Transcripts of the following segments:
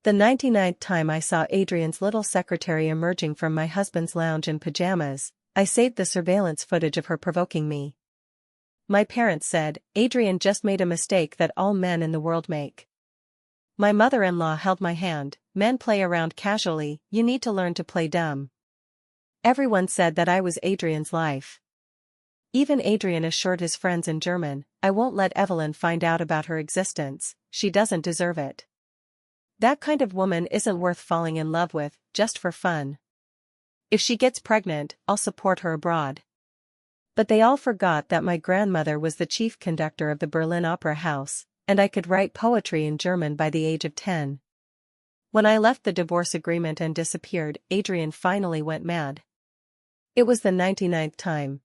The 99th time I saw Adrian's little secretary emerging from my husband's lounge in pajamas, I saved the surveillance footage of her provoking me. My parents said, Adrian just made a mistake that all men in the world make. My mother-in-law held my hand, men play around casually, you need to learn to play dumb. Everyone said that I was Adrian's life. Even Adrian assured his friends in German, I won't let Evelyn find out about her existence, she doesn't deserve it. That kind of woman isn't worth falling in love with, just for fun. If she gets pregnant, I'll support her abroad. But they all forgot that my grandmother was the chief conductor of the Berlin Opera House, and I could write poetry in German by the age of 10. When I left the divorce agreement and disappeared, Adrian finally went mad. It was the 99th time.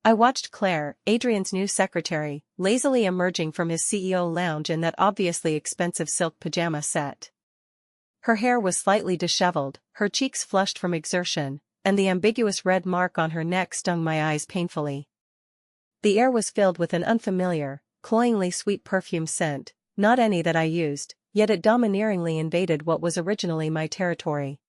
I watched Claire, Adrian's new secretary, lazily emerging from his CEO lounge in that obviously expensive silk pajama set. Her hair was slightly disheveled, her cheeks flushed from exertion, and the ambiguous red mark on her neck stung my eyes painfully. The air was filled with an unfamiliar, cloyingly sweet perfume scent, not any that I used, yet it domineeringly invaded what was originally my territory.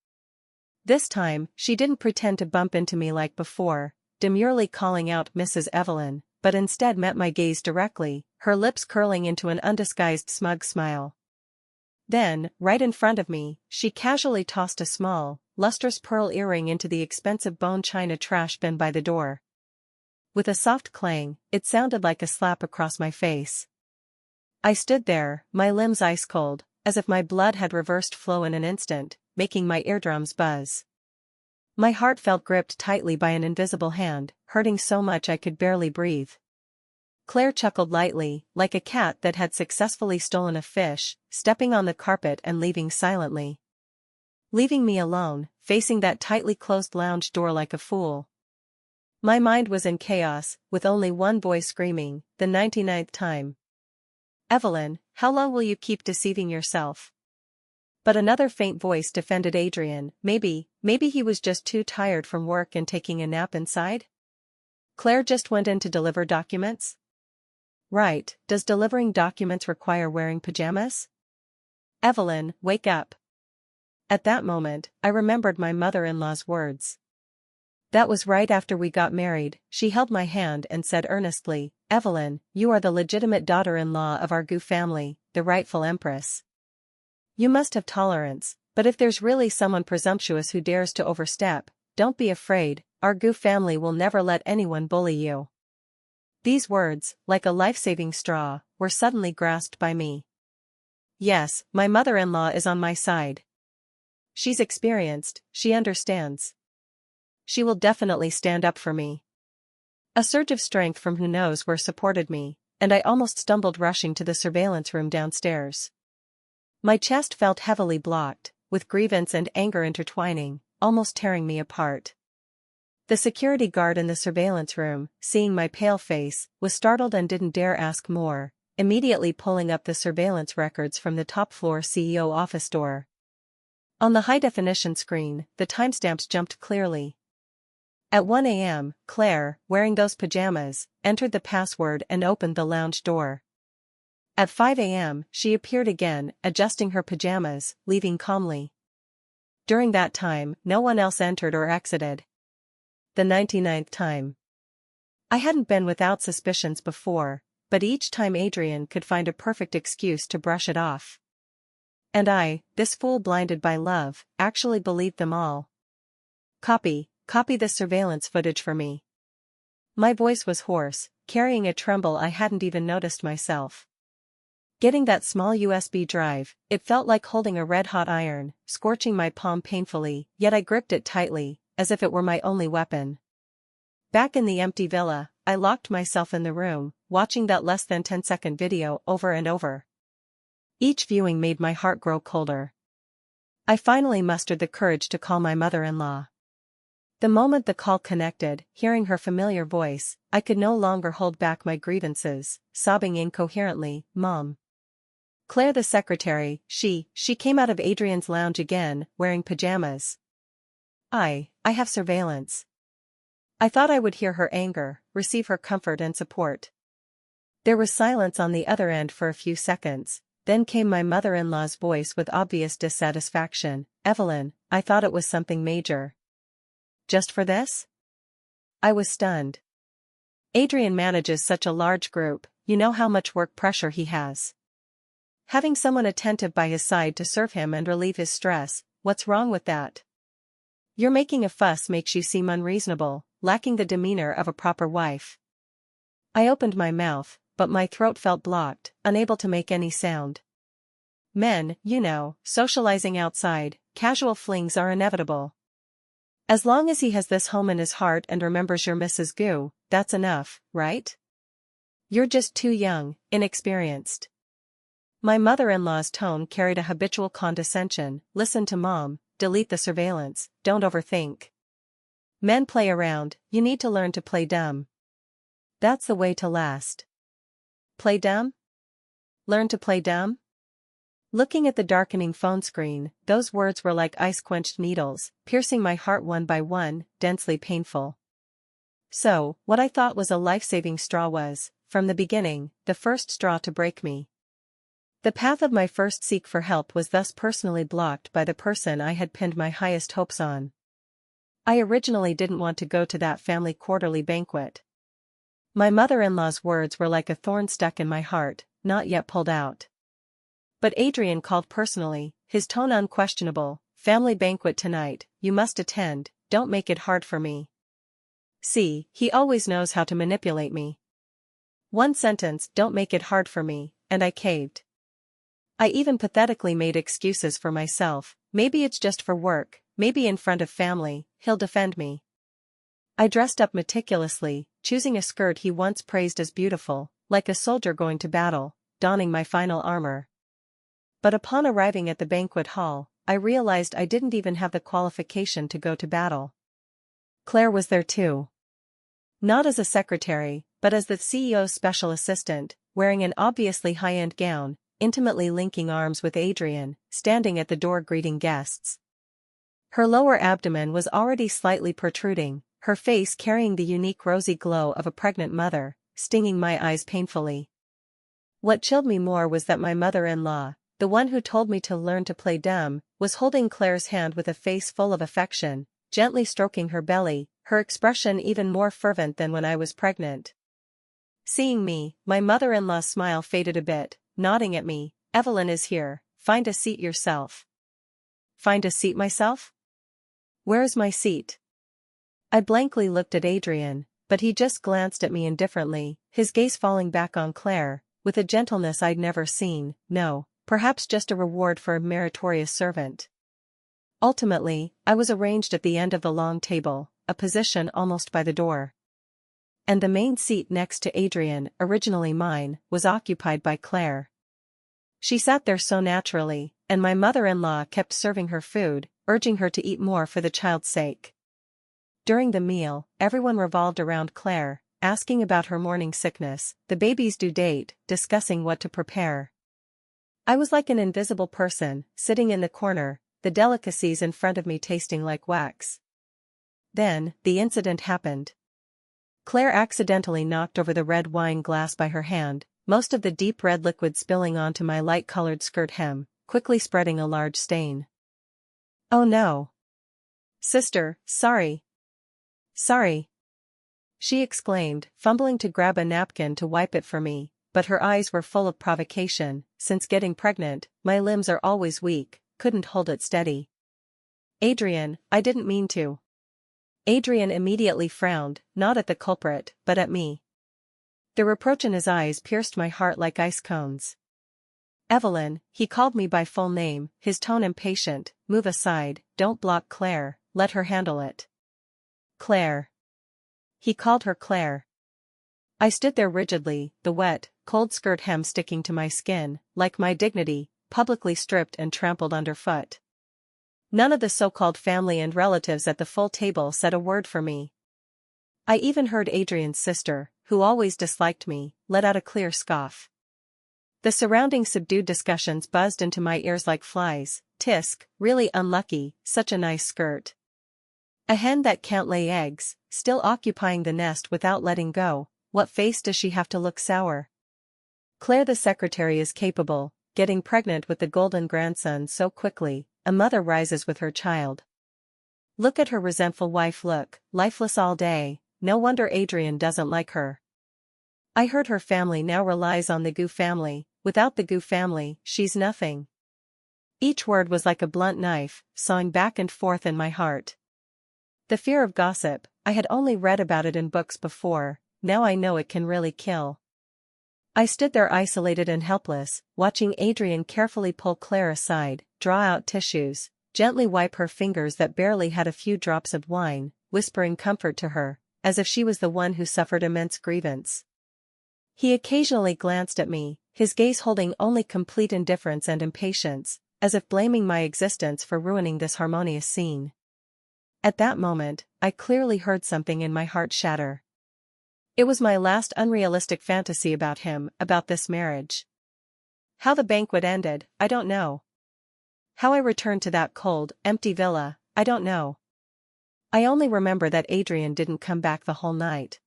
This time, she didn't pretend to bump into me like before, demurely calling out Mrs. Evelyn, but instead met my gaze directly, her lips curling into an undisguised smug smile. Then, right in front of me, she casually tossed a small, lustrous pearl earring into the expensive bone china trash bin by the door. With a soft clang, it sounded like a slap across my face. I stood there, my limbs ice cold, as if my blood had reversed flow in an instant, making my eardrums buzz. My heart felt gripped tightly by an invisible hand, hurting so much I could barely breathe. Claire chuckled lightly, like a cat that had successfully stolen a fish, stepping on the carpet and leaving silently. Leaving me alone, facing that tightly closed lounge door like a fool. My mind was in chaos, with only one voice screaming, the 99th time. Evelyn, how long will you keep deceiving yourself? But another faint voice defended Adrian, maybe he was just too tired from work and taking a nap inside? Claire just went in to deliver documents? Right, does delivering documents require wearing pajamas? Evelyn, wake up. At that moment, I remembered my mother-in-law's words. That was right after we got married, she held my hand and said earnestly, Evelyn, you are the legitimate daughter-in-law of our Gu family, the rightful empress. You must have tolerance, but if there's really someone presumptuous who dares to overstep, don't be afraid, our Gu family will never let anyone bully you. These words, like a life-saving straw, were suddenly grasped by me. Yes, my mother-in-law is on my side. She's experienced, she understands. She will definitely stand up for me. A surge of strength from who knows where supported me, and I almost stumbled rushing to the surveillance room downstairs. My chest felt heavily blocked, with grievance and anger intertwining, almost tearing me apart. The security guard in the surveillance room, seeing my pale face, was startled and didn't dare ask more, immediately pulling up the surveillance records from the top-floor CEO office door. On the high-definition screen, the timestamps jumped clearly. At 1 a.m., Claire, wearing those pajamas, entered the password and opened the lounge door. At 5 a.m., she appeared again, adjusting her pajamas, leaving calmly. During that time, no one else entered or exited. The 99th time. I hadn't been without suspicions before, but each time Adrian could find a perfect excuse to brush it off. And I, this fool blinded by love, actually believed them all. Copy this surveillance footage for me. My voice was hoarse, carrying a tremble I hadn't even noticed myself. Getting that small USB drive, it felt like holding a red-hot iron, scorching my palm painfully, yet I gripped it tightly, as if it were my only weapon. Back in the empty villa, I locked myself in the room, watching that less than 10-second video over and over. Each viewing made my heart grow colder. I finally mustered the courage to call my mother-in-law. The moment the call connected, hearing her familiar voice, I could no longer hold back my grievances, sobbing incoherently, Mom. Claire the secretary, she came out of Adrian's lounge again, wearing pajamas. I have surveillance. I thought I would hear her anger, receive her comfort and support. There was silence on the other end for a few seconds, Then came my mother-in-law's voice with obvious dissatisfaction. Evelyn, I thought it was something major. Just for this? I was stunned. Adrian manages such a large group, you know how much work pressure he has. Having someone attentive by his side to serve him and relieve his stress, what's wrong with that? Your making a fuss makes you seem unreasonable, lacking the demeanor of a proper wife. I opened my mouth, but my throat felt blocked, unable to make any sound. Men, you know, socializing outside, casual flings are inevitable. As long as he has this home in his heart and remembers you're Mrs. Gu, that's enough, right? You're just too young, inexperienced. My mother-in-law's tone carried a habitual condescension. Listen to Mom, delete the surveillance, don't overthink. Men play around, you need to learn to play dumb. That's the way to last. Play dumb? Learn to play dumb? Looking at the darkening phone screen, those words were like ice-quenched needles, piercing my heart one by one, densely painful. So, what I thought was a life-saving straw was, from the beginning, the first straw to break me. The path of my first seek for help was thus personally blocked by the person I had pinned my highest hopes on. I originally didn't want to go to that family quarterly banquet. My mother-in-law's words were like a thorn stuck in my heart, not yet pulled out. But Adrian called personally, his tone unquestionable. Family banquet tonight, you must attend, don't make it hard for me. See, he always knows how to manipulate me. One sentence, don't make it hard for me, and I caved. I even pathetically made excuses for myself. Maybe it's just for work, maybe in front of family, he'll defend me. I dressed up meticulously, choosing a skirt he once praised as beautiful, like a soldier going to battle, donning my final armor. But upon arriving at the banquet hall, I realized I didn't even have the qualification to go to battle. Claire was there too. Not as a secretary, but as the CEO's special assistant, wearing an obviously high-end gown, intimately linking arms with Adrian, standing at the door greeting guests. Her lower abdomen was already slightly protruding, her face carrying the unique rosy glow of a pregnant mother, stinging my eyes painfully. What chilled me more was that my mother-in-law, the one who told me to learn to play dumb, was holding Claire's hand with a face full of affection, gently stroking her belly, her expression even more fervent than when I was pregnant. Seeing me, my mother-in-law's smile faded a bit, nodding at me. Evelyn is here, find a seat yourself. Find a seat myself? Where's my seat? I blankly looked at Adrian, but he just glanced at me indifferently, his gaze falling back on Claire, with a gentleness I'd never seen. No, perhaps just a reward for a meritorious servant. Ultimately, I was arranged at the end of the long table, a position almost by the door. And the main seat next to Adrian, originally mine, was occupied by Claire. She sat there so naturally, and my mother-in-law kept serving her food, urging her to eat more for the child's sake. During the meal, everyone revolved around Claire, asking about her morning sickness, the baby's due date, discussing what to prepare. I was like an invisible person, sitting in the corner, the delicacies in front of me tasting like wax. Then, the incident happened. Claire accidentally knocked over the red wine glass by her hand, most of the deep red liquid spilling onto my light-colored skirt hem, quickly spreading a large stain. Oh no! Sister, sorry. Sorry. She exclaimed, fumbling to grab a napkin to wipe it for me, but her eyes were full of provocation. Since getting pregnant, my limbs are always weak, couldn't hold it steady. Adrian, I didn't mean to. Adrian immediately frowned, not at the culprit, but at me. The reproach in his eyes pierced my heart like ice cones. Evelyn, he called me by full name, his tone impatient. Move aside, don't block Claire, let her handle it. Claire. He called her Claire. I stood there rigidly, the wet, cold skirt hem sticking to my skin, like my dignity, publicly stripped and trampled underfoot. None of the so-called family and relatives at the full table said a word for me. I even heard Adrian's sister, who always disliked me, let out a clear scoff. The surrounding subdued discussions buzzed into my ears like flies. Tisk, really unlucky, such a nice skirt. A hen that can't lay eggs, still occupying the nest without letting go, what face does she have to look sour? Claire the secretary is capable, getting pregnant with the golden grandson so quickly, a mother rises with her child. Look at her resentful wife look, lifeless all day, no wonder Adrian doesn't like her. I heard her family now relies on the Gu family, without the Gu family, she's nothing. Each word was like a blunt knife, sawing back and forth in my heart. The fear of gossip, I had only read about it in books before, now I know it can really kill. I stood there isolated and helpless, watching Adrian carefully pull Claire aside, draw out tissues, gently wipe her fingers that barely had a few drops of wine, whispering comfort to her, as if she was the one who suffered immense grievance. He occasionally glanced at me, his gaze holding only complete indifference and impatience, as if blaming my existence for ruining this harmonious scene. At that moment, I clearly heard something in my heart shatter. It was my last unrealistic fantasy about him, about this marriage. How the banquet ended, I don't know. How I returned to that cold, empty villa, I don't know. I only remember that Adrian didn't come back the whole night.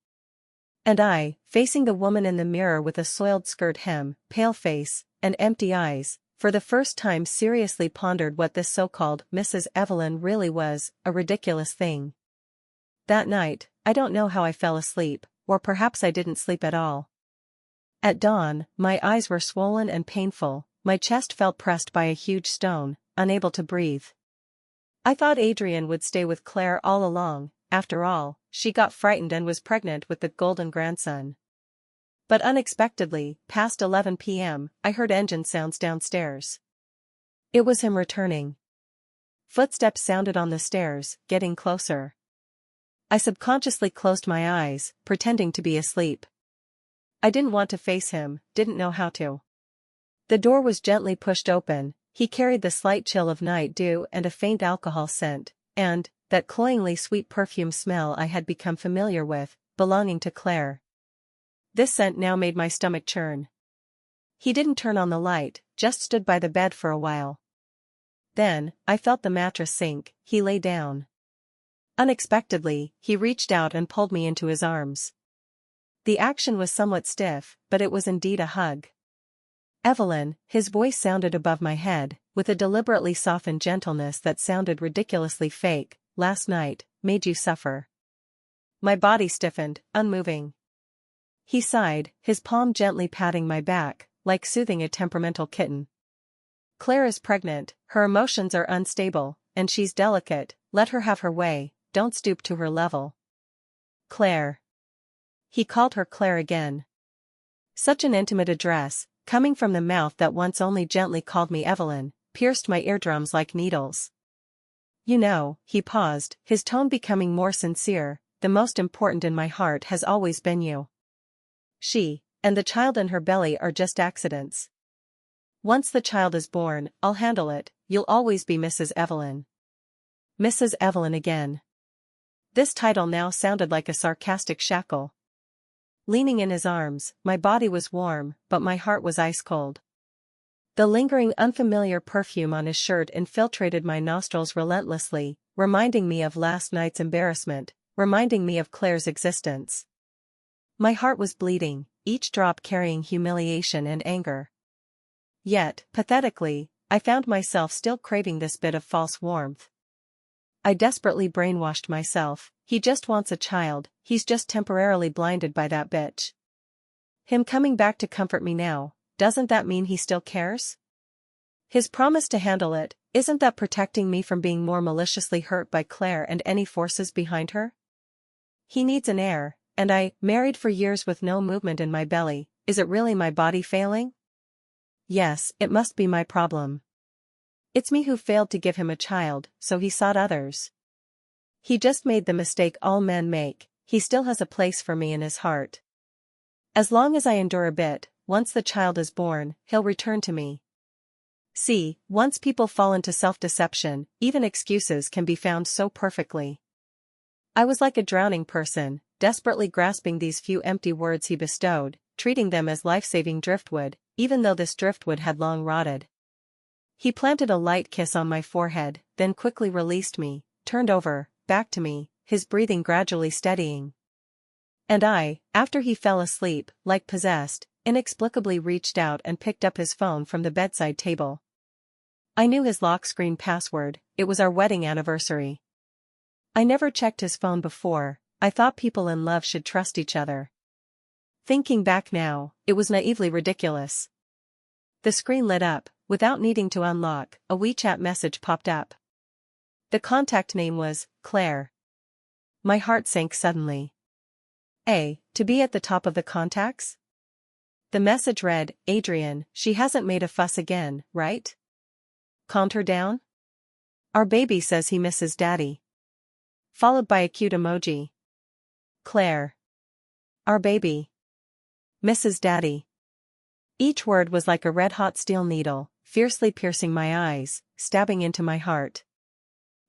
And I, facing the woman in the mirror with a soiled skirt hem, pale face, and empty eyes, for the first time seriously pondered what this so-called Mrs. Evelyn really was, a ridiculous thing. That night, I don't know how I fell asleep, or perhaps I didn't sleep at all. At dawn, my eyes were swollen and painful, my chest felt pressed by a huge stone, unable to breathe. I thought Adrian would stay with Claire all along, after all, she got frightened and was pregnant with the golden grandson. But unexpectedly, past 11 p.m., I heard engine sounds downstairs. It was him returning. Footsteps sounded on the stairs, getting closer. I subconsciously closed my eyes, pretending to be asleep. I didn't want to face him, didn't know how to. The door was gently pushed open, he carried the slight chill of night dew and a faint alcohol scent, and that cloyingly sweet perfume smell I had become familiar with, belonging to Claire. This scent now made my stomach churn. He didn't turn on the light, just stood by the bed for a while. Then, I felt the mattress sink, he lay down. Unexpectedly, he reached out and pulled me into his arms. The action was somewhat stiff, but it was indeed a hug. Evelyn, his voice sounded above my head, with a deliberately softened gentleness that sounded ridiculously fake, last night, made you suffer. My body stiffened, unmoving. He sighed, his palm gently patting my back, like soothing a temperamental kitten. Claire is pregnant, her emotions are unstable, and she's delicate, let her have her way, don't stoop to her level. Claire. He called her Claire again. Such an intimate address, coming from the mouth that once only gently called me Evelyn, pierced my eardrums like needles. You know, he paused, his tone becoming more sincere, the most important in my heart has always been you. She, and the child in her belly are just accidents. Once the child is born, I'll handle it, you'll always be Mrs. Evelyn. Mrs. Evelyn again. This title now sounded like a sarcastic shackle. Leaning in his arms, my body was warm, but my heart was ice cold. The lingering unfamiliar perfume on his shirt infiltrated my nostrils relentlessly, reminding me of last night's embarrassment, reminding me of Claire's existence. My heart was bleeding, each drop carrying humiliation and anger. Yet, pathetically, I found myself still craving this bit of false warmth. I desperately brainwashed myself, he just wants a child, he's just temporarily blinded by that bitch. Him coming back to comfort me now, doesn't that mean he still cares? His promise to handle it, isn't that protecting me from being more maliciously hurt by Claire and any forces behind her? He needs an heir, and I, married for years with no movement in my belly, is it really my body failing? Yes, it must be my problem. It's me who failed to give him a child, so he sought others. He just made the mistake all men make, he still has a place for me in his heart. As long as I endure a bit, once the child is born, he'll return to me. See, once people fall into self-deception, even excuses can be found so perfectly. I was like a drowning person, desperately grasping these few empty words he bestowed, treating them as life-saving driftwood, even though this driftwood had long rotted. He planted a light kiss on my forehead, then quickly released me, turned over, back to me, his breathing gradually steadying. And I, after he fell asleep, like possessed, inexplicably reached out and picked up his phone from the bedside table. I knew his lock screen password. It was our wedding anniversary. I never checked his phone before. I thought people in love should trust each other. Thinking back now, it was naively ridiculous. The screen lit up. Without needing to unlock, a WeChat message popped up. The contact name was Claire. My heart sank suddenly. To be at the top of the contacts? The message read, Adrian, she hasn't made a fuss again, right? Calmed her down? Our baby says he misses daddy. Followed by a cute emoji. Claire. Our baby. Misses daddy. Each word was like a red-hot steel needle, fiercely piercing my eyes, stabbing into my heart.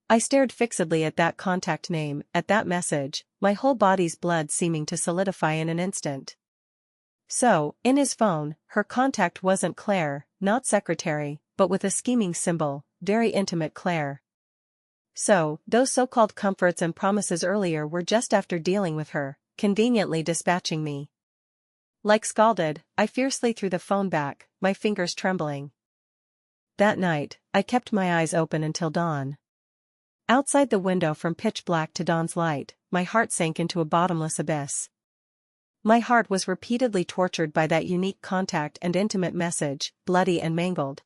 I stared fixedly at that contact name, at that message, my whole body's blood seeming to solidify in an instant. So, in his phone, her contact wasn't Claire, not secretary, but with a scheming symbol, very intimate Claire. So, those so-called comforts and promises earlier were just after dealing with her, conveniently dispatching me. Like scalded, I fiercely threw the phone back, my fingers trembling. That night, I kept my eyes open until dawn. Outside the window from pitch black to dawn's light, my heart sank into a bottomless abyss. My heart was repeatedly tortured by that unique contact and intimate message, bloody and mangled.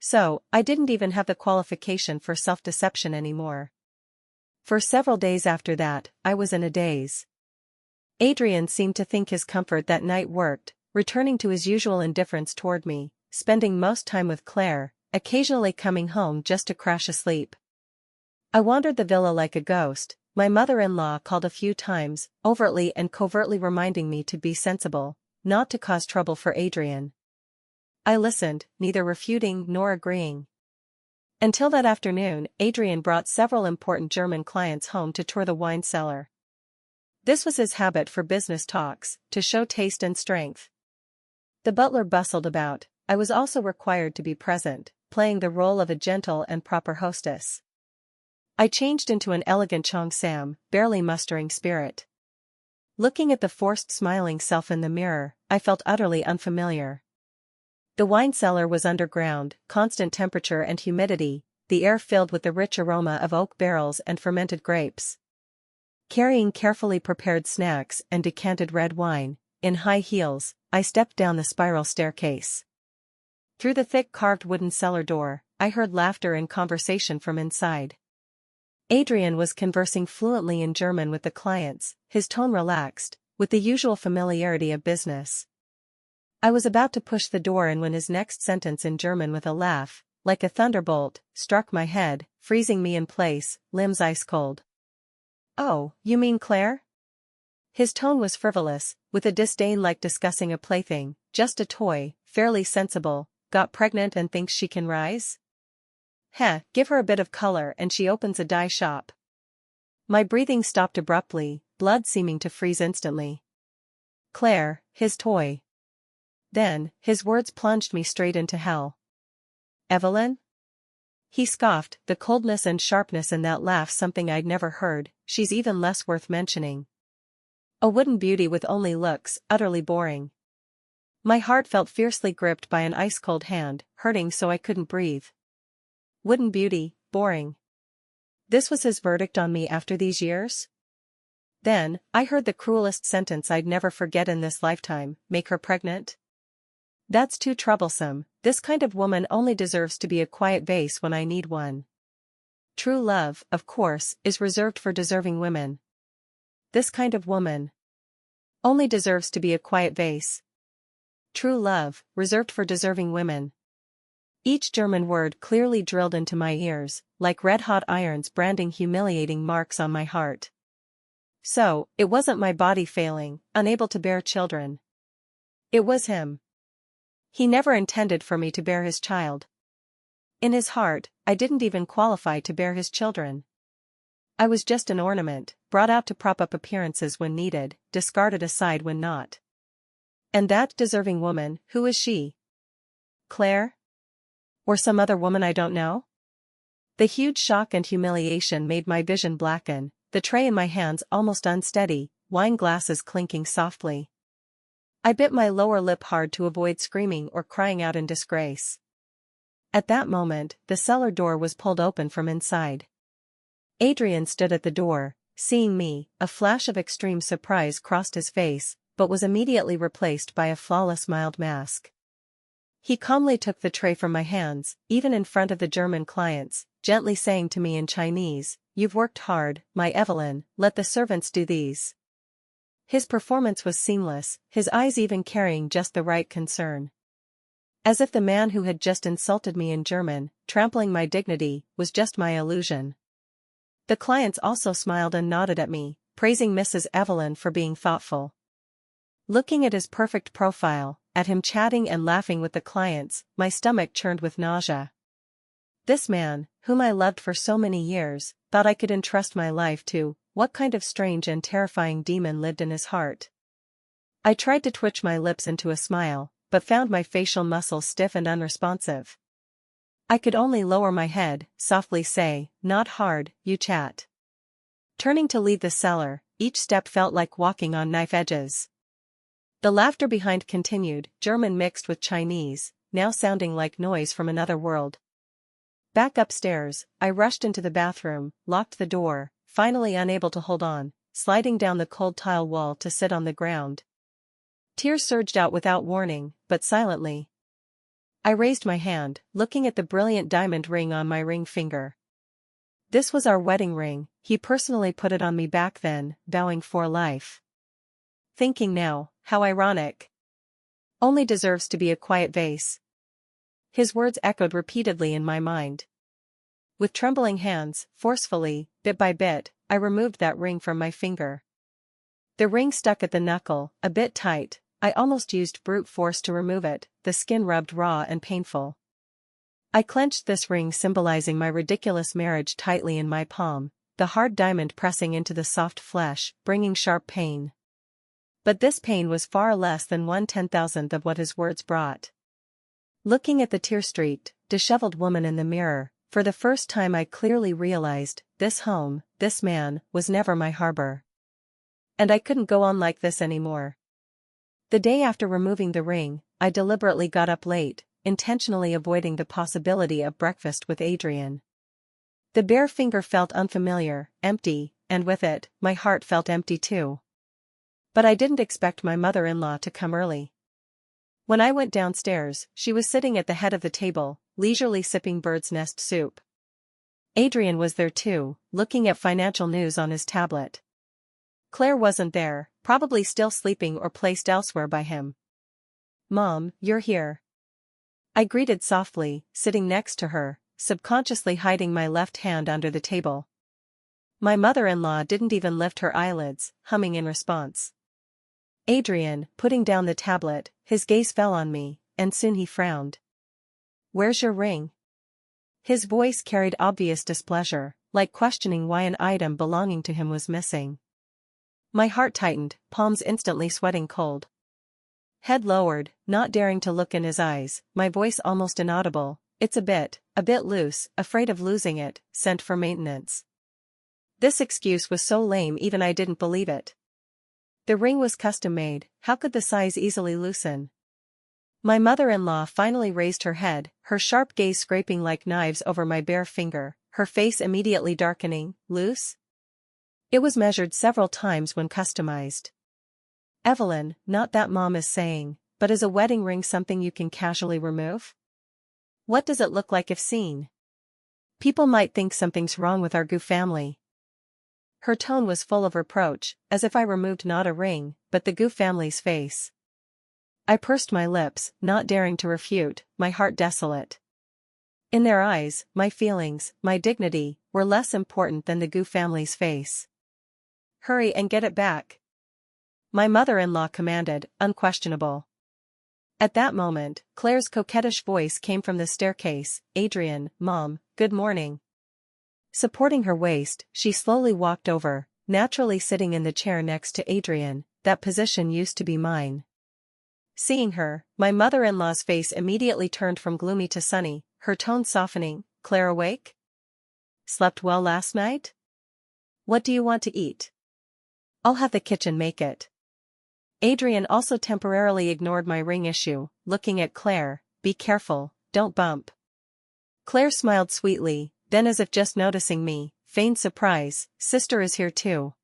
So, I didn't even have the qualification for self-deception anymore. For several days after that, I was in a daze. Adrian seemed to think his comfort that night worked, returning to his usual indifference toward me, spending most time with Claire, occasionally coming home just to crash asleep. I wandered the villa like a ghost. My mother-in-law called a few times, overtly and covertly reminding me to be sensible, not to cause trouble for Adrian. I listened, neither refuting nor agreeing. Until that afternoon, Adrian brought several important German clients home to tour the wine cellar. This was his habit for business talks, to show taste and strength. The butler bustled about. I was also required to be present, playing the role of a gentle and proper hostess. I changed into an elegant cheongsam, barely mustering spirit. Looking at the forced smiling self in the mirror, I felt utterly unfamiliar. The wine cellar was underground, constant temperature and humidity, the air filled with the rich aroma of oak barrels and fermented grapes. Carrying carefully prepared snacks and decanted red wine, in high heels, I stepped down the spiral staircase. Through the thick carved wooden cellar door, I heard laughter and conversation from inside. Adrian was conversing fluently in German with the clients, his tone relaxed, with the usual familiarity of business. I was about to push the door in when his next sentence in German with a laugh, like a thunderbolt, struck my head, freezing me in place, limbs ice cold. Oh, you mean Claire? His tone was frivolous, with a disdain like discussing a plaything, just a toy, fairly sensible, got pregnant and thinks she can rise? Give her a bit of color and she opens a dye shop. My breathing stopped abruptly, blood seeming to freeze instantly. Claire, his toy. Then, his words plunged me straight into hell. Evelyn? He scoffed, the coldness and sharpness in that laugh something I'd never heard. She's even less worth mentioning. A wooden beauty with only looks, utterly boring. My heart felt fiercely gripped by an ice-cold hand, hurting so I couldn't breathe. Wooden beauty, boring. This was his verdict on me after these years? Then, I heard the cruelest sentence I'd never forget in this lifetime, make her pregnant? That's too troublesome. This kind of woman only deserves to be a quiet vase when I need one. True love, of course, is reserved for deserving women. This kind of woman only deserves to be a quiet vase. True love, reserved for deserving women. Each German word clearly drilled into my ears, like red-hot irons branding humiliating marks on my heart. So, it wasn't my body failing, unable to bear children. It was him. He never intended for me to bear his child. In his heart, I didn't even qualify to bear his children. I was just an ornament, brought out to prop up appearances when needed, discarded aside when not. And that deserving woman, who is she? Claire? Or some other woman I don't know? The huge shock and humiliation made my vision blacken, the tray in my hands almost unsteady, wine glasses clinking softly. I bit my lower lip hard to avoid screaming or crying out in disgrace. At that moment, the cellar door was pulled open from inside. Adrian stood at the door. Seeing me, a flash of extreme surprise crossed his face, but was immediately replaced by a flawless mild mask. He calmly took the tray from my hands, even in front of the German clients, gently saying to me in Chinese, "You've worked hard, my Evelyn, let the servants do these." His performance was seamless, his eyes even carrying just the right concern. As if the man who had just insulted me in German, trampling my dignity, was just my illusion. The clients also smiled and nodded at me, praising Mrs. Evelyn for being thoughtful. Looking at his perfect profile, at him chatting and laughing with the clients, my stomach churned with nausea. This man, whom I loved for so many years, thought I could entrust my life to. What kind of strange and terrifying demon lived in his heart? I tried to twitch my lips into a smile, but found my facial muscles stiff and unresponsive. I could only lower my head, softly say, "Not hard, you chat." Turning to leave the cellar, each step felt like walking on knife edges. The laughter behind continued, German mixed with Chinese, now sounding like noise from another world. Back upstairs, I rushed into the bathroom, locked the door, finally unable to hold on, sliding down the cold tile wall to sit on the ground. Tears surged out without warning, but silently. I raised my hand, looking at the brilliant diamond ring on my ring finger. This was our wedding ring. He personally put it on me back then, vowing for life. Thinking now, how ironic. Only deserves to be a quiet vase. His words echoed repeatedly in my mind. With trembling hands, forcefully, bit by bit, I removed that ring from my finger. The ring stuck at the knuckle, a bit tight. I almost used brute force to remove it, the skin rubbed raw and painful. I clenched this ring symbolizing my ridiculous marriage tightly in my palm, the hard diamond pressing into the soft flesh, bringing sharp pain. But this pain was far less than 1/10,000th of what his words brought. Looking at the tear-streaked, disheveled woman in the mirror, for the first time I clearly realized, this home, this man, was never my harbor. And I couldn't go on like this anymore. The day after removing the ring, I deliberately got up late, intentionally avoiding the possibility of breakfast with Adrian. The bare finger felt unfamiliar, empty, and with it, my heart felt empty too. But I didn't expect my mother-in-law to come early. When I went downstairs, she was sitting at the head of the table, leisurely sipping bird's nest soup. Adrian was there too, looking at financial news on his tablet. Claire wasn't there, probably still sleeping or placed elsewhere by him. "Mom, you're here." I greeted softly, sitting next to her, subconsciously hiding my left hand under the table. My mother-in-law didn't even lift her eyelids, humming in response. Adrian, putting down the tablet, his gaze fell on me, and soon he frowned. "Where's your ring?" His voice carried obvious displeasure, like questioning why an item belonging to him was missing. My heart tightened, palms instantly sweating cold. Head lowered, not daring to look in his eyes, my voice almost inaudible, "It's a bit loose, afraid of losing it, sent for maintenance." This excuse was so lame even I didn't believe it. The ring was custom-made, how could the size easily loosen? My mother-in-law finally raised her head, her sharp gaze scraping like knives over my bare finger, her face immediately darkening. "Loose?" It was measured several times when customized. "Evelyn, not that Mom is saying, but is a wedding ring something you can casually remove? What does it look like if seen? People might think something's wrong with our Gu family." Her tone was full of reproach, as if I removed not a ring, but the Gu family's face. I pursed my lips, not daring to refute, my heart desolate. In their eyes, my feelings, my dignity, were less important than the Gu family's face. "Hurry and get it back," my mother-in-law commanded, unquestionable. At that moment, Claire's coquettish voice came from the staircase, "Adrian, Mom, good morning." Supporting her waist, she slowly walked over, naturally sitting in the chair next to Adrian. That position used to be mine. Seeing her, my mother-in-law's face immediately turned from gloomy to sunny, her tone softening. "Claire awake? Slept well last night? What do you want to eat? I'll have the kitchen make it." Adrian also temporarily ignored my ring issue, looking at Claire. Be careful, don't bump. Claire smiled sweetly, then as if just noticing me, feigned surprise, sister is here too.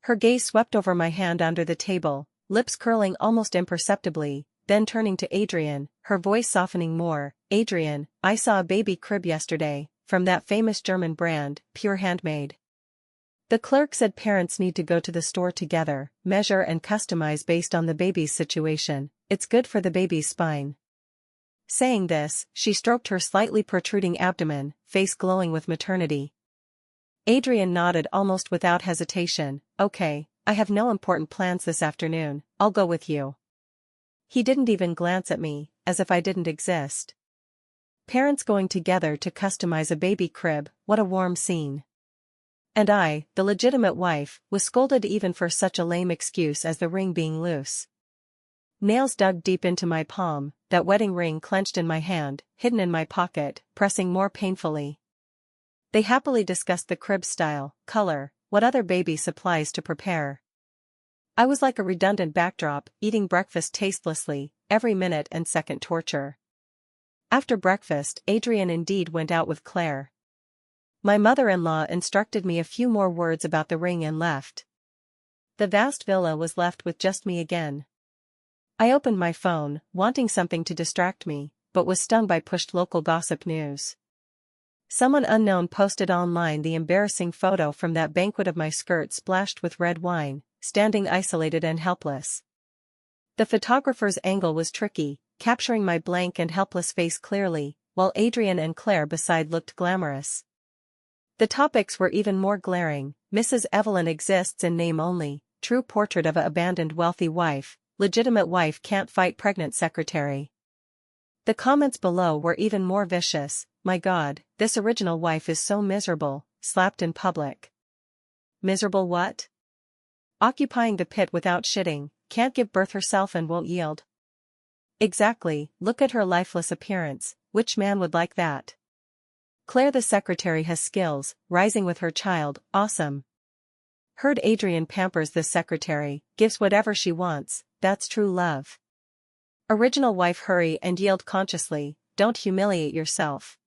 Her gaze swept over my hand under the table, lips curling almost imperceptibly, then turning to Adrian, her voice softening more. Adrian, I saw a baby crib yesterday, from that famous German brand, pure handmade. The clerk said parents need to go to the store together, measure and customize based on the baby's situation. It's good for the baby's spine. Saying this, she stroked her slightly protruding abdomen, face glowing with maternity. Adrian nodded almost without hesitation. Okay, I have no important plans this afternoon, I'll go with you. He didn't even glance at me, as if I didn't exist. Parents going together to customize a baby crib, what a warm scene. And I, the legitimate wife, was scolded even for such a lame excuse as the ring being loose. Nails dug deep into my palm, that wedding ring clenched in my hand, hidden in my pocket, pressing more painfully. They happily discussed the crib style, color, what other baby supplies to prepare. I was like a redundant backdrop, eating breakfast tastelessly, every minute and second torture. After breakfast, Adrian indeed went out with Claire. My mother-in-law instructed me a few more words about the ring and left. The vast villa was left with just me again. I opened my phone, wanting something to distract me, but was stung by pushed local gossip news. Someone unknown posted online the embarrassing photo from that banquet of my skirt splashed with red wine, standing isolated and helpless. The photographer's angle was tricky, capturing my blank and helpless face clearly, while Adrian and Claire beside looked glamorous. The topics were even more glaring. Mrs. Evelyn exists in name only, true portrait of a abandoned wealthy wife, legitimate wife can't fight pregnant secretary. The comments below were even more vicious. My God, this original wife is so miserable, slapped in public. Miserable what? Occupying the pit without shitting, can't give birth herself and won't yield. Exactly, look at her lifeless appearance, which man would like that? Claire the secretary has skills, rising with her child, awesome. Heard Adrian pampers this secretary, gives whatever she wants, that's true love. Original wife hurry and yield consciously, don't humiliate yourself.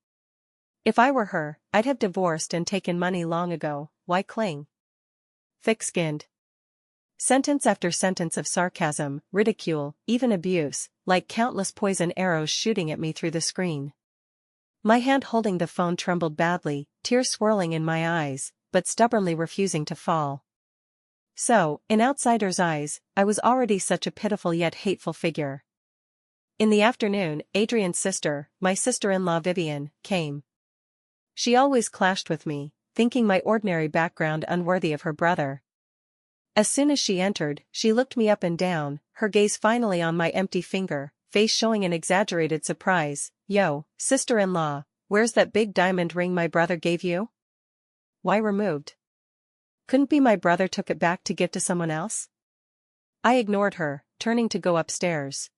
If I were her, I'd have divorced and taken money long ago, why cling? Thick-skinned. Sentence after sentence of sarcasm, ridicule, even abuse, like countless poison arrows shooting at me through the screen. My hand holding the phone trembled badly, tears swirling in my eyes, but stubbornly refusing to fall. So, in outsiders' eyes, I was already such a pitiful yet hateful figure. In the afternoon, Adrian's sister, my sister-in-law Vivian, came. She always clashed with me, thinking my ordinary background unworthy of her brother. As soon as she entered, she looked me up and down, her gaze finally on my empty finger, face showing an exaggerated surprise. Yo, sister-in-law, where's that big diamond ring my brother gave you? Why removed? Couldn't be my brother took it back to give to someone else? I ignored her, turning to go upstairs.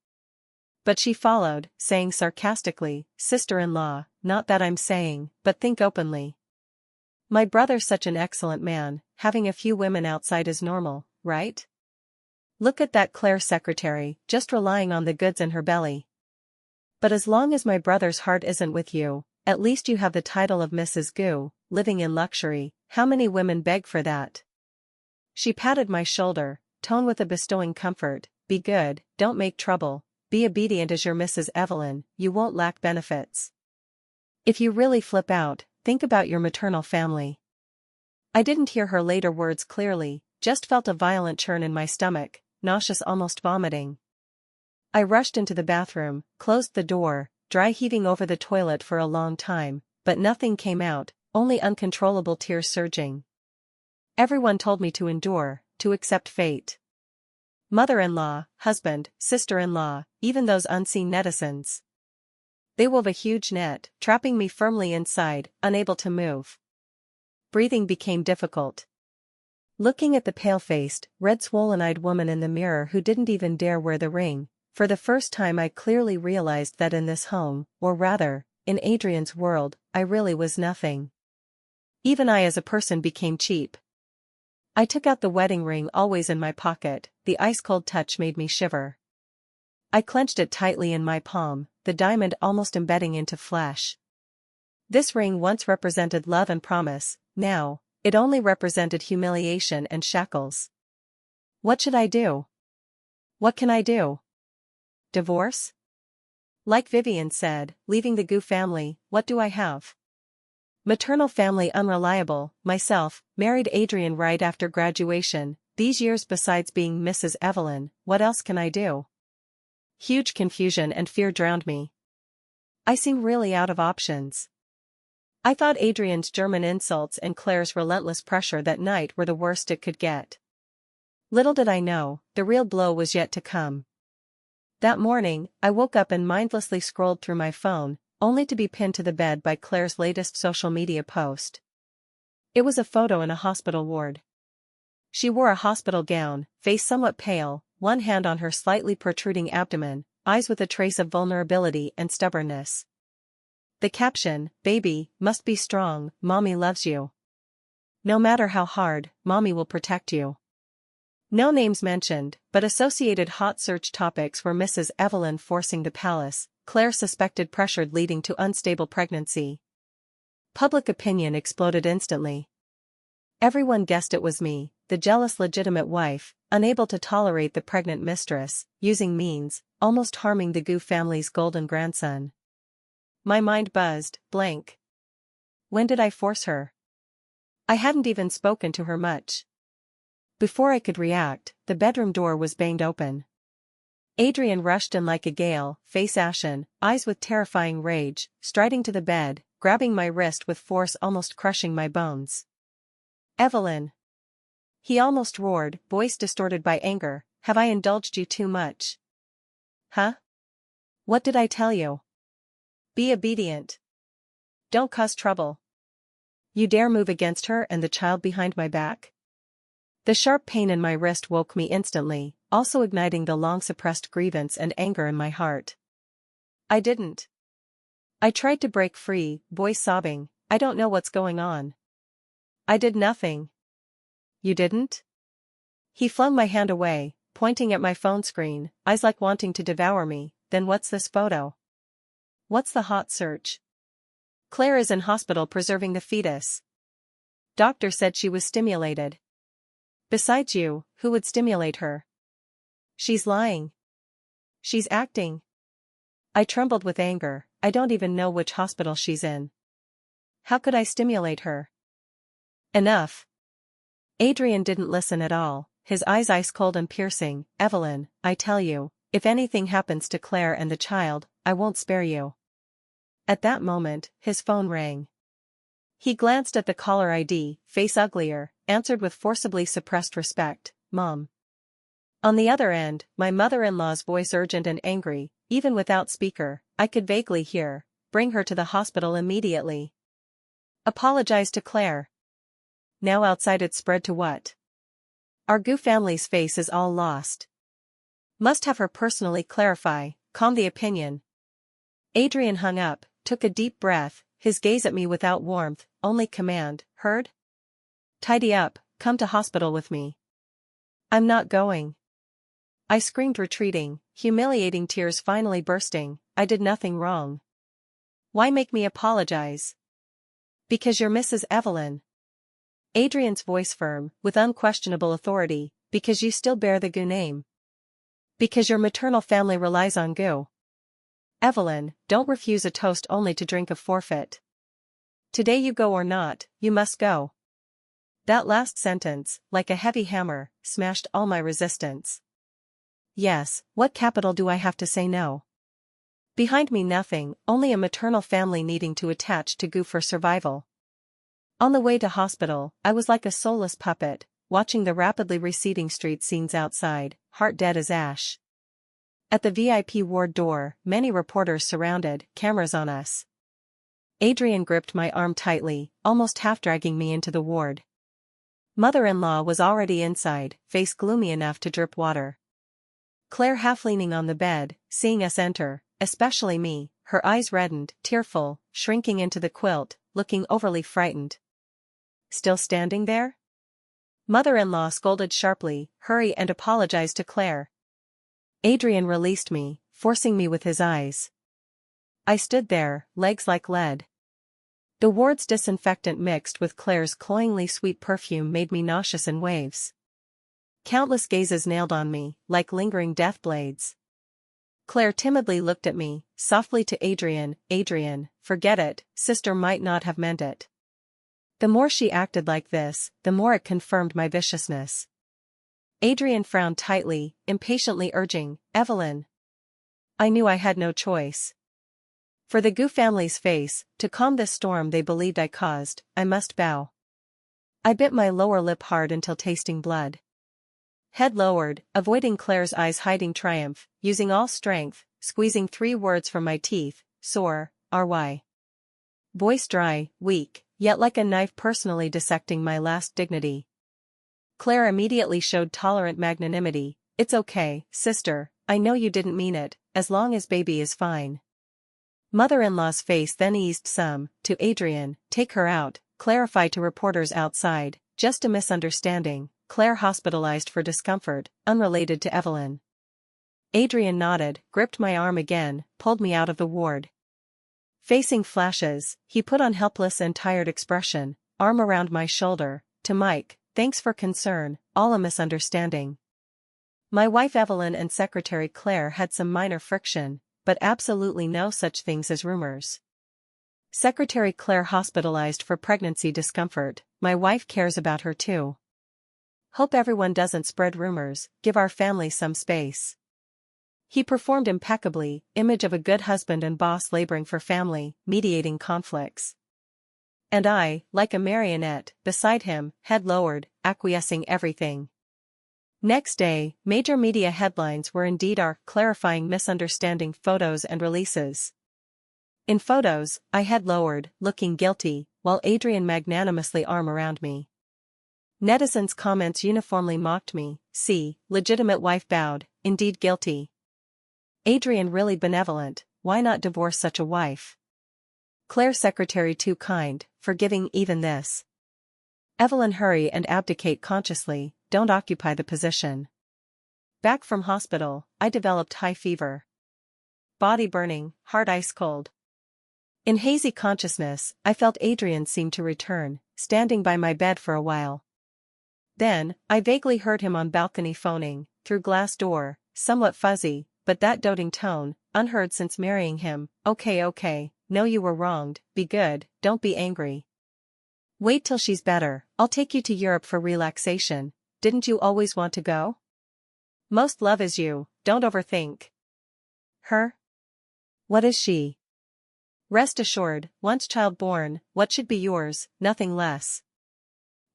But she followed, saying sarcastically, sister-in-law, not that I'm saying, but think openly. My brother's such an excellent man, having a few women outside is normal, right? Look at that Claire secretary, just relying on the goods in her belly. But as long as my brother's heart isn't with you, at least you have the title of Mrs. Gu, living in luxury, how many women beg for that? She patted my shoulder, tone with a bestowing comfort, be good, don't make trouble, be obedient as your Mrs. Evelyn, you won't lack benefits. If you really flip out, think about your maternal family. I didn't hear her later words clearly, just felt a violent churn in my stomach, nauseous almost vomiting. I rushed into the bathroom, closed the door, dry heaving over the toilet for a long time, but nothing came out, only uncontrollable tears surging. Everyone told me to endure, to accept fate. Mother-in-law, husband, sister-in-law, even those unseen netizens. They wove a huge net, trapping me firmly inside, unable to move. Breathing became difficult. Looking at the pale-faced, red-swollen-eyed woman in the mirror who didn't even dare wear the ring, for the first time I clearly realized that in this home, or rather, in Adrian's world, I really was nothing. Even I as a person became cheap. I took out the wedding ring always in my pocket, the ice-cold touch made me shiver. I clenched it tightly in my palm, the diamond almost embedding into flesh. This ring once represented love and promise, now, it only represented humiliation and shackles. What should I do? What can I do? Divorce? Like Vivian said, leaving the Gu family, what do I have? Maternal family unreliable, myself, married Adrian right after graduation, these years besides being Mrs. Evelyn, what else can I do? Huge confusion and fear drowned me. I seem really out of options. I thought Adrian's German insults and Claire's relentless pressure that night were the worst it could get. Little did I know, the real blow was yet to come. That morning, I woke up and mindlessly scrolled through my phone, only to be pinned to the bed by Claire's latest social media post. It was a photo in a hospital ward. She wore a hospital gown, face somewhat pale, one hand on her slightly protruding abdomen, eyes with a trace of vulnerability and stubbornness. The caption, "Baby, must be strong, mommy loves you. No matter how hard, mommy will protect you." No names mentioned, but associated hot search topics were Mrs. Evelyn forcing the palace, Claire suspected pressured leading to unstable pregnancy. Public opinion exploded instantly. Everyone guessed it was me, the jealous legitimate wife, unable to tolerate the pregnant mistress, using means, almost harming the Gu family's golden grandson. My mind buzzed, blank. When did I force her? I hadn't even spoken to her much. Before I could react, the bedroom door was banged open. Adrian rushed in like a gale, face ashen, eyes with terrifying rage, striding to the bed, grabbing my wrist with force almost crushing my bones. "Evelyn!" He almost roared, voice distorted by anger, "Have I indulged you too much? Huh? What did I tell you? Be obedient. Don't cause trouble. You dare move against her and the child behind my back?" The sharp pain in my wrist woke me instantly, also igniting the long-suppressed grievance and anger in my heart. I didn't. I tried to break free, voice sobbing, "I don't know what's going on. I did nothing." "You didn't?" He flung my hand away, pointing at my phone screen, eyes like wanting to devour me. "Then what's this photo? What's the hot search?" "Claire is in hospital preserving the fetus. Doctor said she was stimulated. Besides you, who would stimulate her? She's lying. She's acting." I trembled with anger. "I don't even know which hospital she's in. How could I stimulate her?" "Enough." Adrian didn't listen at all, his eyes ice-cold and piercing. "Evelyn, I tell you, if anything happens to Claire and the child, I won't spare you." At that moment, his phone rang. He glanced at the caller ID, face uglier, answered with forcibly suppressed respect, "Mom." On the other end, my mother-in-law's voice urgent and angry, even without speaker, I could vaguely hear, "Bring her to the hospital immediately. Apologize to Claire." Now outside it spread to what? Our Gu family's face is all lost. Must have her personally clarify, calm the opinion. Adrian hung up, took a deep breath, his gaze at me without warmth, only command, "Heard? Tidy up, come to hospital with me." "I'm not going." I screamed, retreating, humiliating tears finally bursting. "I did nothing wrong. Why make me apologize?" "Because you're Mrs. Evelyn." Adrian's voice firm, with unquestionable authority, "Because you still bear the Gu name. Because your maternal family relies on Gu. Evelyn, don't refuse a toast only to drink a forfeit. Today you go or not, you must go." That last sentence, like a heavy hammer, smashed all my resistance. Yes, what capital do I have to say no? Behind me nothing, only a maternal family needing to attach to Gu for survival. On the way to hospital, I was like a soulless puppet, watching the rapidly receding street scenes outside, heart dead as ash. At the VIP ward door, many reporters surrounded, cameras on us. Adrian gripped my arm tightly, almost half-dragging me into the ward. Mother-in-law was already inside, face gloomy enough to drip water. Claire half-leaning on the bed, seeing us enter, especially me, her eyes reddened, tearful, shrinking into the quilt, looking overly frightened. "Still standing there?" Mother-in-law scolded sharply, "Hurry and apologize to Claire." Adrian released me, forcing me with his eyes. I stood there, legs like lead. The ward's disinfectant mixed with Claire's cloyingly sweet perfume made me nauseous in waves. Countless gazes nailed on me, like lingering death blades. Claire timidly looked at me, softly to Adrian, "Adrian, forget it, sister might not have meant it." The more she acted like this, the more it confirmed my viciousness. Adrian frowned tightly, impatiently urging, "Evelyn." I knew I had no choice. For the Gu family's face, to calm this storm they believed I caused, I must bow. I bit my lower lip hard until tasting blood. Head lowered, avoiding Claire's eyes, hiding triumph, using all strength, squeezing 3 words from my teeth, "Sore, ry." Voice dry, weak, yet like a knife personally dissecting my last dignity. Claire immediately showed tolerant magnanimity. "It's okay, sister, I know you didn't mean it, as long as baby is fine." Mother-in-law's face then eased some, to Adrian, "Take her out," clarify to reporters outside, "Just a misunderstanding, Claire hospitalized for discomfort, unrelated to Evelyn." Adrian nodded, gripped my arm again, pulled me out of the ward. Facing flashes, he put on helpless and tired expression, arm around my shoulder, to Mike, "Thanks for concern, all a misunderstanding." My wife Evelyn and secretary Claire had some minor friction, but absolutely no such things as rumors. Secretary Claire hospitalized for pregnancy discomfort, my wife cares about her too. Hope everyone doesn't spread rumors, give our family some space. He performed impeccably, image of a good husband and boss laboring for family, mediating conflicts. And I, like a marionette, beside him, head lowered, acquiescing everything. Next day, major media headlines were indeed our clarifying misunderstanding photos and releases. In photos, I head lowered, looking guilty, while Adrian magnanimously arm around me. Netizens' comments uniformly mocked me, "See, legitimate wife bowed, indeed guilty. Adrian really benevolent, why not divorce such a wife? Claire secretary too kind, forgiving even this. Evelyn hurry and abdicate consciously, don't occupy the position." Back from hospital, I developed high fever. Body burning, heart ice cold. In hazy consciousness, I felt Adrian seem to return, standing by my bed for a while. Then, I vaguely heard him on balcony phoning, through glass door, somewhat fuzzy, but that doting tone, unheard since marrying him, Okay, know you were wronged, be good, don't be angry. Wait till she's better, I'll take you to Europe for relaxation, didn't you always want to go? Most love is you, don't overthink. Her? What is she? Rest assured, once child born, what should be yours, nothing less.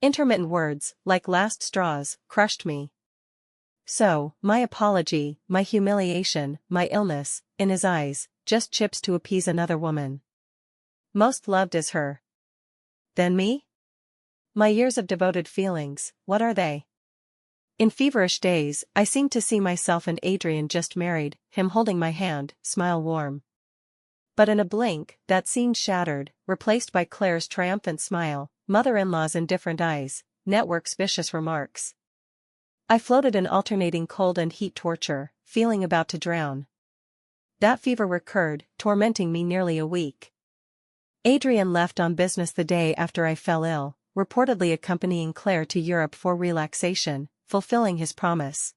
Intermittent words, like last straws, crushed me. So, my apology, my humiliation, my illness, in his eyes, just chips to appease another woman. Most loved is her. Then me? My years of devoted feelings, what are they? In feverish days, I seemed to see myself and Adrian just married, him holding my hand, smile warm. But in a blink, that scene shattered, replaced by Claire's triumphant smile, mother-in-law's indifferent eyes, network's vicious remarks. I floated in alternating cold and heat torture, feeling about to drown. That fever recurred, tormenting me nearly a week. Adrian left on business the day after I fell ill, reportedly accompanying Claire to Europe for relaxation, fulfilling his promise.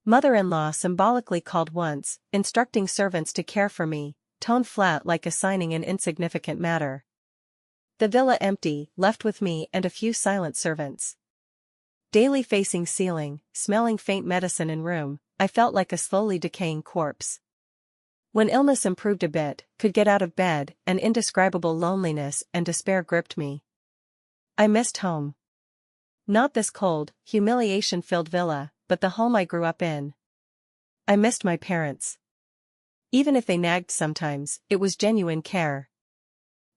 Mother-in-law symbolically called once, instructing servants to care for me, tone flat like assigning an insignificant matter. The villa empty, left with me and a few silent servants. Daily facing ceiling, smelling faint medicine in room, I felt like a slowly decaying corpse. When illness improved a bit, could get out of bed, an indescribable loneliness and despair gripped me. I missed home. Not this cold, humiliation-filled villa, but the home I grew up in. I missed my parents. Even if they nagged sometimes, it was genuine care.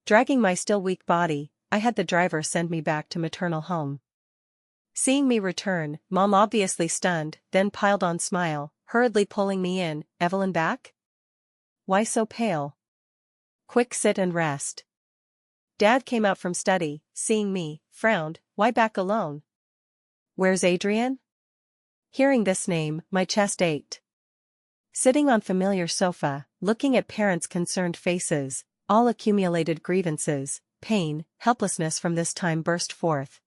Dragging my still weak body, I had the driver send me back to maternal home. Seeing me return, Mom obviously stunned, then piled on smile, hurriedly pulling me in, "Evelyn back? Why so pale? Quick sit and rest." Dad came out from study, seeing me, frowned, "Why back alone?" Where's Adrian? Hearing this name, my chest ached. Sitting on familiar sofa, looking at parents' concerned faces, all accumulated grievances, pain, helplessness from this time burst forth.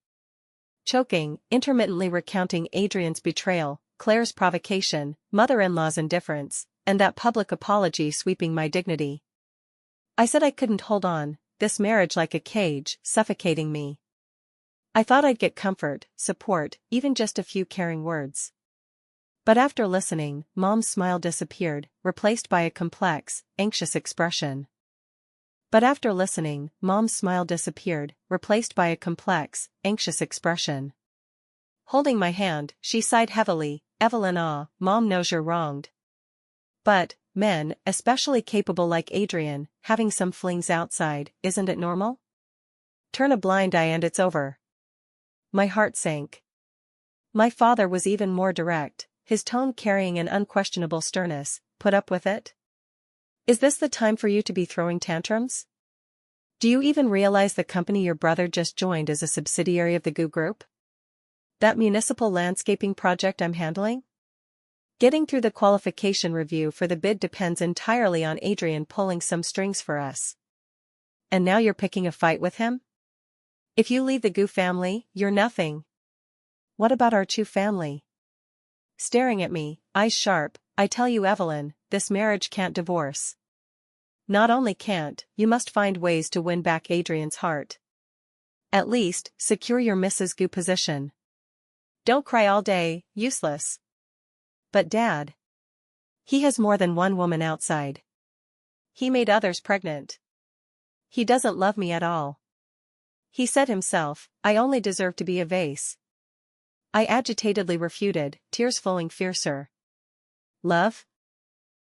Choking, intermittently recounting Adrian's betrayal, Claire's provocation, mother-in-law's indifference, and that public apology sweeping my dignity. I said I couldn't hold on, this marriage like a cage, suffocating me. I thought I'd get comfort, support, even just a few caring words. But after listening, Mom's smile disappeared, replaced by a complex, anxious expression. Holding my hand, she sighed heavily, Evelyn, Mom knows you're wronged. But, men, especially capable like Adrian, having some flings outside, isn't it normal? Turn a blind eye and it's over. My heart sank. My father was even more direct, his tone carrying an unquestionable sternness. Put up with it? Is this the time for you to be throwing tantrums? Do you even realize the company your brother just joined is a subsidiary of the GU Group? That municipal landscaping project I'm handling? Getting through the qualification review for the bid depends entirely on Adrian pulling some strings for us. And now you're picking a fight with him? If you leave the GU family, you're nothing. What about our Chu family? Staring at me, eyes sharp, I tell you Evelyn, this marriage can't divorce. Not only can't, you must find ways to win back Adrian's heart. At least, secure your Mrs. GU position. Don't cry all day, useless. But Dad. He has more than one woman outside. He made others pregnant. He doesn't love me at all. He said himself, I only deserve to be a vase. I agitatedly refuted, tears flowing fiercer. Love?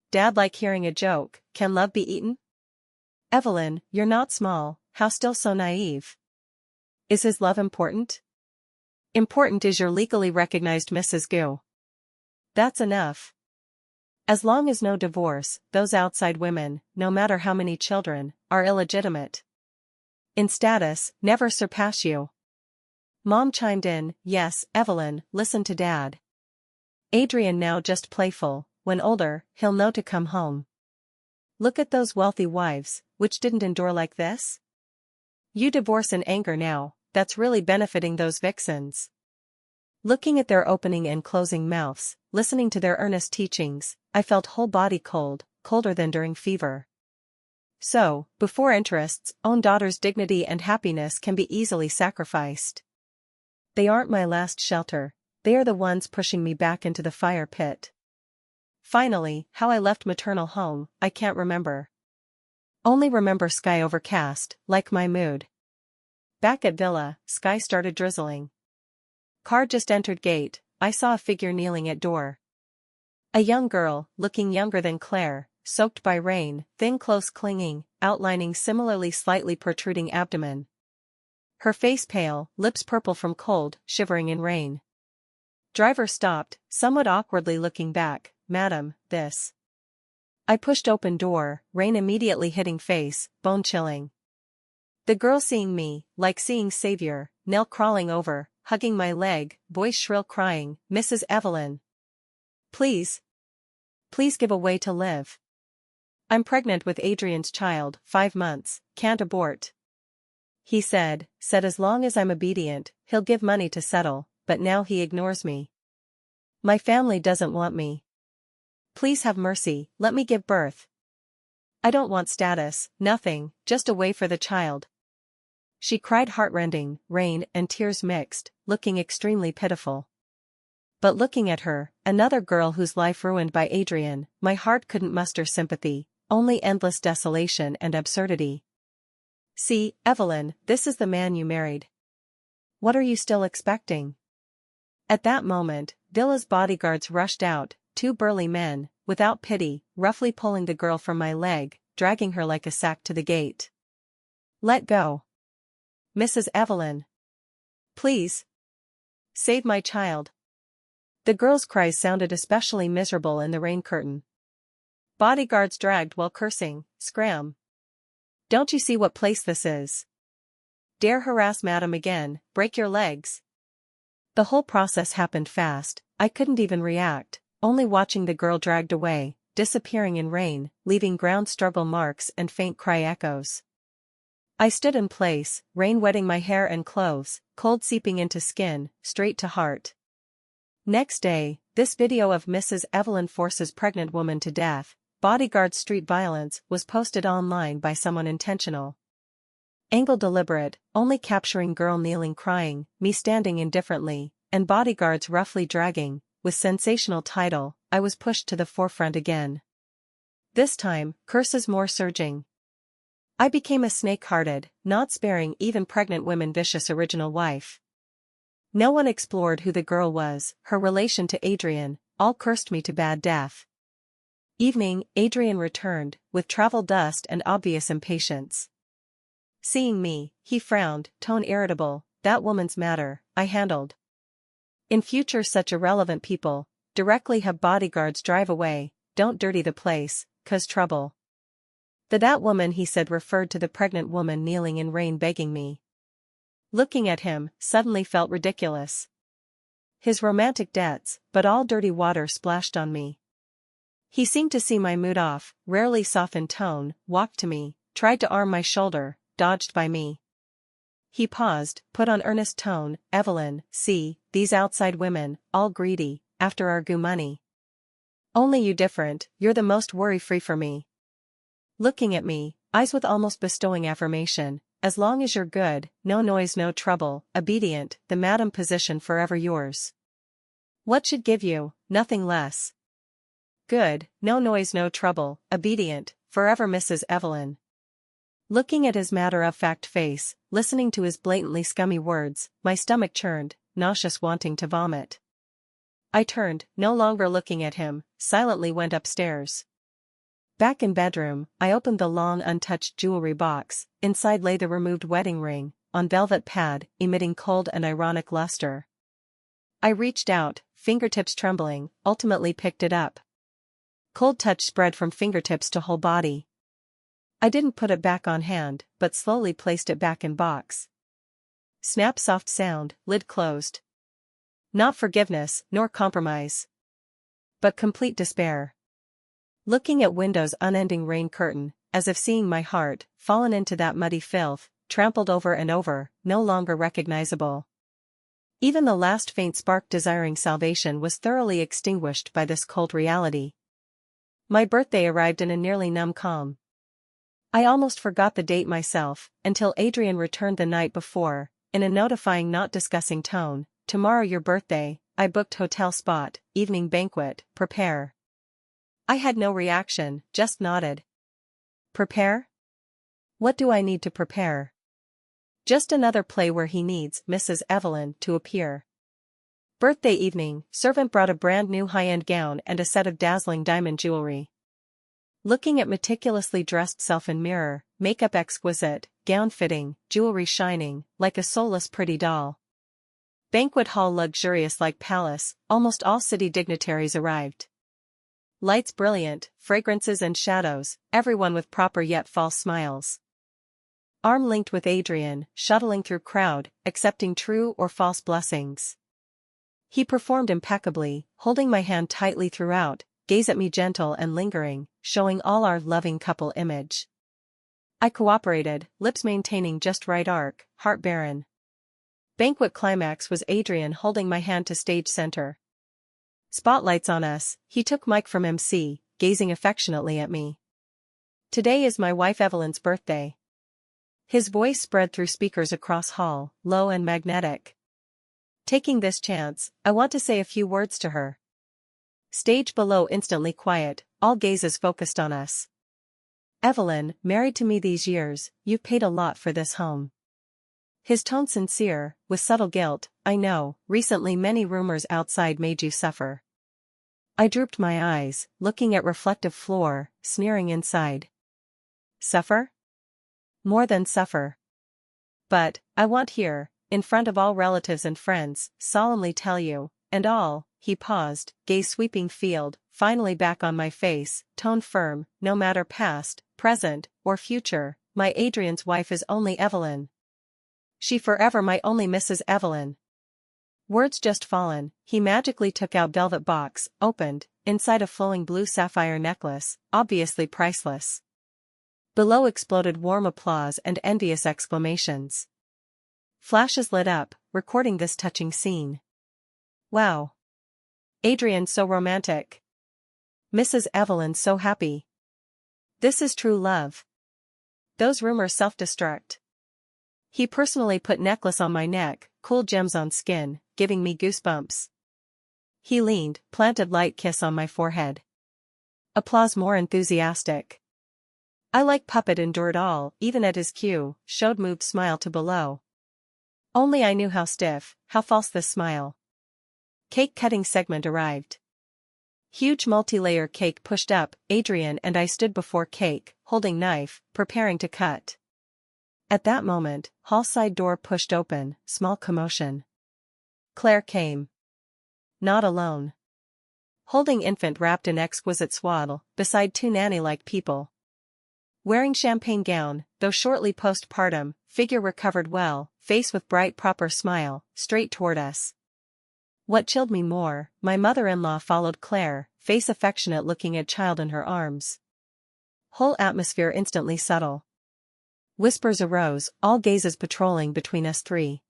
Dad, like hearing a joke, can love be eaten? Evelyn, you're not small, how still so naive? Is his love important? Important is your legally recognized Mrs. GU. That's enough. As long as no divorce, those outside women, no matter how many children, are illegitimate. In status, never surpass you. Mom chimed in, yes, Evelyn, listen to Dad. Adrian now just playful, when older, he'll know to come home. Look at those wealthy wives, which didn't endure like this? You divorce in anger now, that's really benefiting those vixens. Looking at their opening and closing mouths, listening to their earnest teachings, I felt whole body cold, colder than during fever. So, before interests, own daughter's dignity and happiness can be easily sacrificed. They aren't my last shelter, they are the ones pushing me back into the fire pit. Finally, how I left maternal home, I can't remember. Only remember sky overcast, like my mood. Back at villa, sky started drizzling. Car just entered gate, I saw a figure kneeling at door. A young girl, looking younger than Claire, soaked by rain, thin close clinging, outlining similarly slightly protruding abdomen. Her face pale, lips purple from cold, shivering in rain. Driver stopped, somewhat awkwardly looking back, Madam, this. I pushed open door, rain immediately hitting face, bone chilling. The girl seeing me, like seeing savior, nail crawling over, hugging my leg, voice shrill crying, Mrs. Evelyn. Please. Please give a way to live. I'm pregnant with Adrian's child, 5 months, can't abort. He said as long as I'm obedient, he'll give money to settle, but now he ignores me. My family doesn't want me. Please have mercy, let me give birth. I don't want status, nothing, just a way for the child. She cried heartrending, rain and tears mixed, looking extremely pitiful. But looking at her, another girl whose life ruined by Adrian, my heart couldn't muster sympathy, only endless desolation and absurdity. See, Evelyn, this is the man you married. What are you still expecting? At that moment, Villa's bodyguards rushed out, 2 burly men, without pity, roughly pulling the girl from my leg, dragging her like a sack to the gate. Let go. Mrs. Evelyn. Please. Save my child. The girl's cries sounded especially miserable in the rain curtain. Bodyguards dragged while cursing, scram. Don't you see what place this is? Dare harass madam again, break your legs. The whole process happened fast, I couldn't even react, only watching the girl dragged away, disappearing in rain, leaving ground struggle marks and faint cry echoes. I stood in place, rain wetting my hair and clothes, cold seeping into skin, straight to heart. Next day, this video of Mrs. Evelyn forces pregnant woman to death, bodyguard street violence was posted online by someone intentional. Angle deliberate, only capturing girl kneeling crying, me standing indifferently, and bodyguards roughly dragging, with sensational title, I was pushed to the forefront again. This time, curses more surging. I became a snake-hearted, not sparing even pregnant women vicious original wife. No one explored who the girl was, her relation to Adrian, all cursed me to bad death. Evening, Adrian returned, with travel dust and obvious impatience. Seeing me, he frowned, tone irritable, that woman's matter, I handled. In future such irrelevant people, directly have bodyguards drive away, don't dirty the place, 'cause trouble. That woman he said referred to the pregnant woman kneeling in rain begging me. Looking at him, suddenly felt ridiculous. His romantic debts, but all dirty water splashed on me. He seemed to see my mood off, rarely softened tone, walked to me, tried to arm my shoulder, dodged by me. He paused, put on earnest tone, Evelyn, see, these outside women, all greedy, after our goo money. Only you different, you're the most worry-free for me. Looking at me, eyes with almost bestowing affirmation, as long as you're good, no noise no trouble, obedient, the madam position forever yours. What should give you, nothing less. Good, no noise no trouble, obedient, forever Mrs. Evelyn. Looking at his matter-of-fact face, listening to his blatantly scummy words, my stomach churned, nauseous wanting to vomit. I turned, no longer looking at him, silently went upstairs. Back in bedroom, I opened the long untouched jewelry box, inside lay the removed wedding ring, on velvet pad, emitting cold and ironic luster. I reached out, fingertips trembling, ultimately picked it up. Cold touch spread from fingertips to whole body. I didn't put it back on hand, but slowly placed it back in box. Snap soft sound, lid closed. Not forgiveness, nor compromise. But complete despair. Looking at window's unending rain curtain, as if seeing my heart, fallen into that muddy filth, trampled over and over, no longer recognizable. Even the last faint spark desiring salvation was thoroughly extinguished by this cold reality. My birthday arrived in a nearly numb calm. I almost forgot the date myself, until Adrian returned the night before, in a notifying not discussing tone, tomorrow your birthday, I booked hotel spot, evening banquet, prepare. I had no reaction, just nodded. Prepare? What do I need to prepare? Just another play where he needs Mrs. Evelyn to appear. Birthday evening, servant brought a brand new high-end gown and a set of dazzling diamond jewelry. Looking at meticulously dressed self in mirror, makeup exquisite, gown fitting, jewelry shining, like a soulless pretty doll. Banquet hall luxurious like palace, almost all city dignitaries arrived. Lights brilliant, fragrances and shadows, everyone with proper yet false smiles. Arm linked with Adrian, shuttling through crowd, accepting true or false blessings. He performed impeccably, holding my hand tightly throughout, gaze at me gentle and lingering, showing all our loving couple image. I cooperated, lips maintaining just right arc, heart barren. Banquet climax was Adrian holding my hand to stage center. Spotlights on us, he took mic from MC, gazing affectionately at me. Today is my wife Evelyn's birthday. His voice spread through speakers across hall, low and magnetic. Taking this chance, I want to say a few words to her. Stage below instantly quiet, all gazes focused on us. Evelyn, married to me these years, you've paid a lot for this home. His tone sincere, with subtle guilt, I know, recently many rumors outside made you suffer. I drooped my eyes, looking at reflective floor, sneering inside. Suffer? More than suffer. But, I want here, in front of all relatives and friends, solemnly tell you, and all, he paused, gaze sweeping field, finally back on my face, tone firm, no matter past, present, or future, my Adrian's wife is only Evelyn. She forever my only Mrs. Evelyn. Words just fallen, he magically took out velvet box, opened, inside a flowing blue sapphire necklace, obviously priceless. Below exploded warm applause and envious exclamations. Flashes lit up, recording this touching scene. Wow. Adrian so romantic. Mrs. Evelyn so happy. This is true love. Those rumors self-destruct. He personally put necklace on my neck, cool gems on skin, giving me goosebumps. He leaned, planted light kiss on my forehead. Applause more enthusiastic. I like puppet endured all, even at his cue, showed moved smile to below. Only I knew how stiff, how false this smile. Cake cutting segment arrived. Huge multi-layer cake pushed up, Adrian and I stood before cake, holding knife, preparing to cut. At that moment, hall side door pushed open, small commotion. Claire came. Not alone. Holding infant wrapped in exquisite swaddle, beside two nanny-like people. Wearing champagne gown, though shortly postpartum, figure recovered well, face with bright proper smile, straight toward us. What chilled me more, my mother-in-law followed Claire, face affectionate looking at child in her arms. Whole atmosphere instantly subtle. Whispers arose, all gazes patrolling between us three.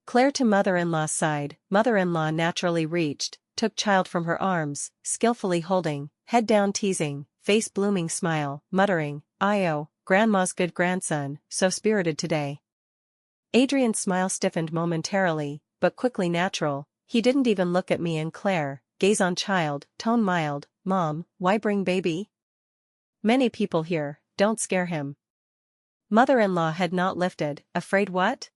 Claire to mother-in-law's side, mother-in-law naturally reached, took child from her arms, skillfully holding, head down teasing, face blooming smile, muttering, "Io, grandma's good grandson, so spirited today." Adrian's smile stiffened momentarily, but quickly natural, he didn't even look at me and Claire, gaze on child, tone mild, "Mom, why bring baby? Many people here, don't scare him." Mother-in-law head not lifted, afraid what?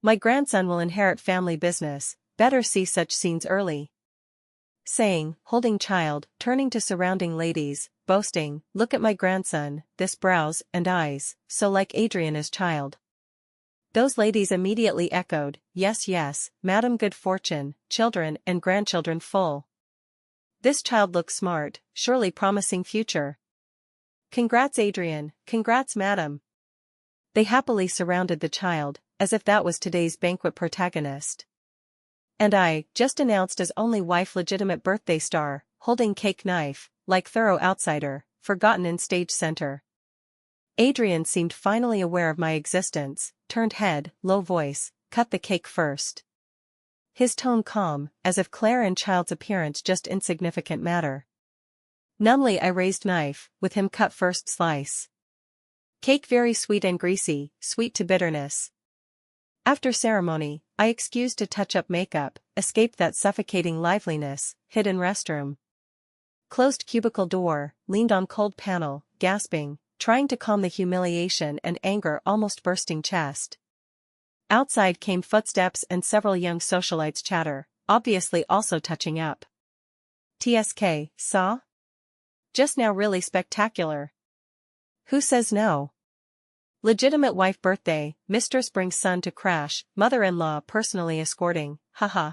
My grandson will inherit family business, better see such scenes early. Saying, holding child, turning to surrounding ladies, boasting, "Look at my grandson, this brows and eyes, so like Adriana's child." Those ladies immediately echoed, "Yes, yes, madam, good fortune, children and grandchildren full. This child looks smart, surely promising future. Congrats Adrian, congrats madam." They happily surrounded the child, as if that was today's banquet protagonist. And I, just announced as only wife legitimate birthday star, holding cake knife, like thorough outsider, forgotten in stage center. Adrian seemed finally aware of my existence, turned head, low voice, "Cut the cake first." His tone calm, as if Claire and child's appearance just insignificant matter. Numbly I raised knife, with him cut first slice. Cake very sweet and greasy, sweet to bitterness. After ceremony, I excused to touch up makeup, escaped that suffocating liveliness, hid in restroom. Closed cubicle door, leaned on cold panel, gasping, trying to calm the humiliation and anger almost bursting chest. Outside came footsteps and several young socialites chatter, obviously also touching up. "TSK, saw? Just now really spectacular. Who says no? Legitimate wife birthday, mistress brings son to crash, mother-in-law personally escorting, haha.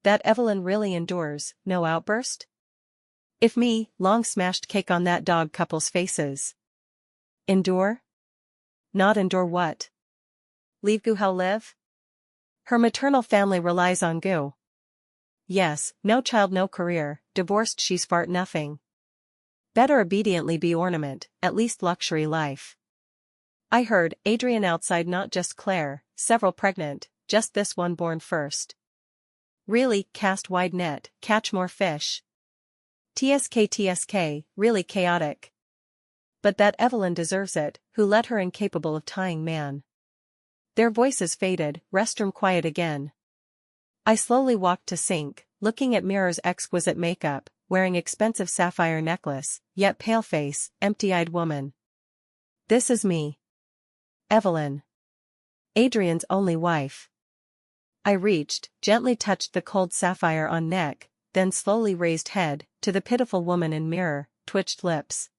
That Evelyn really endures, no outburst? If me, long smashed cake on that dog couple's faces. Endure? Not endure what? Leave Goo how live? Her maternal family relies on Goo. Yes, no child no career, divorced she's fart nothing. Better obediently be ornament, at least luxury life. I heard, Adrian outside not just Claire, several pregnant, just this one born first. Really, cast wide net, catch more fish. TSK, really chaotic. But that Evelyn deserves it, who let her incapable of tying man. Their voices faded, restroom quiet again. I slowly walked to sink, looking at mirror's exquisite makeup, wearing expensive sapphire necklace, yet pale face, empty-eyed woman. This is me. Evelyn. Adrian's only wife. I reached, gently touched the cold sapphire on neck, then slowly raised head, to the pitiful woman in mirror, twitched lips.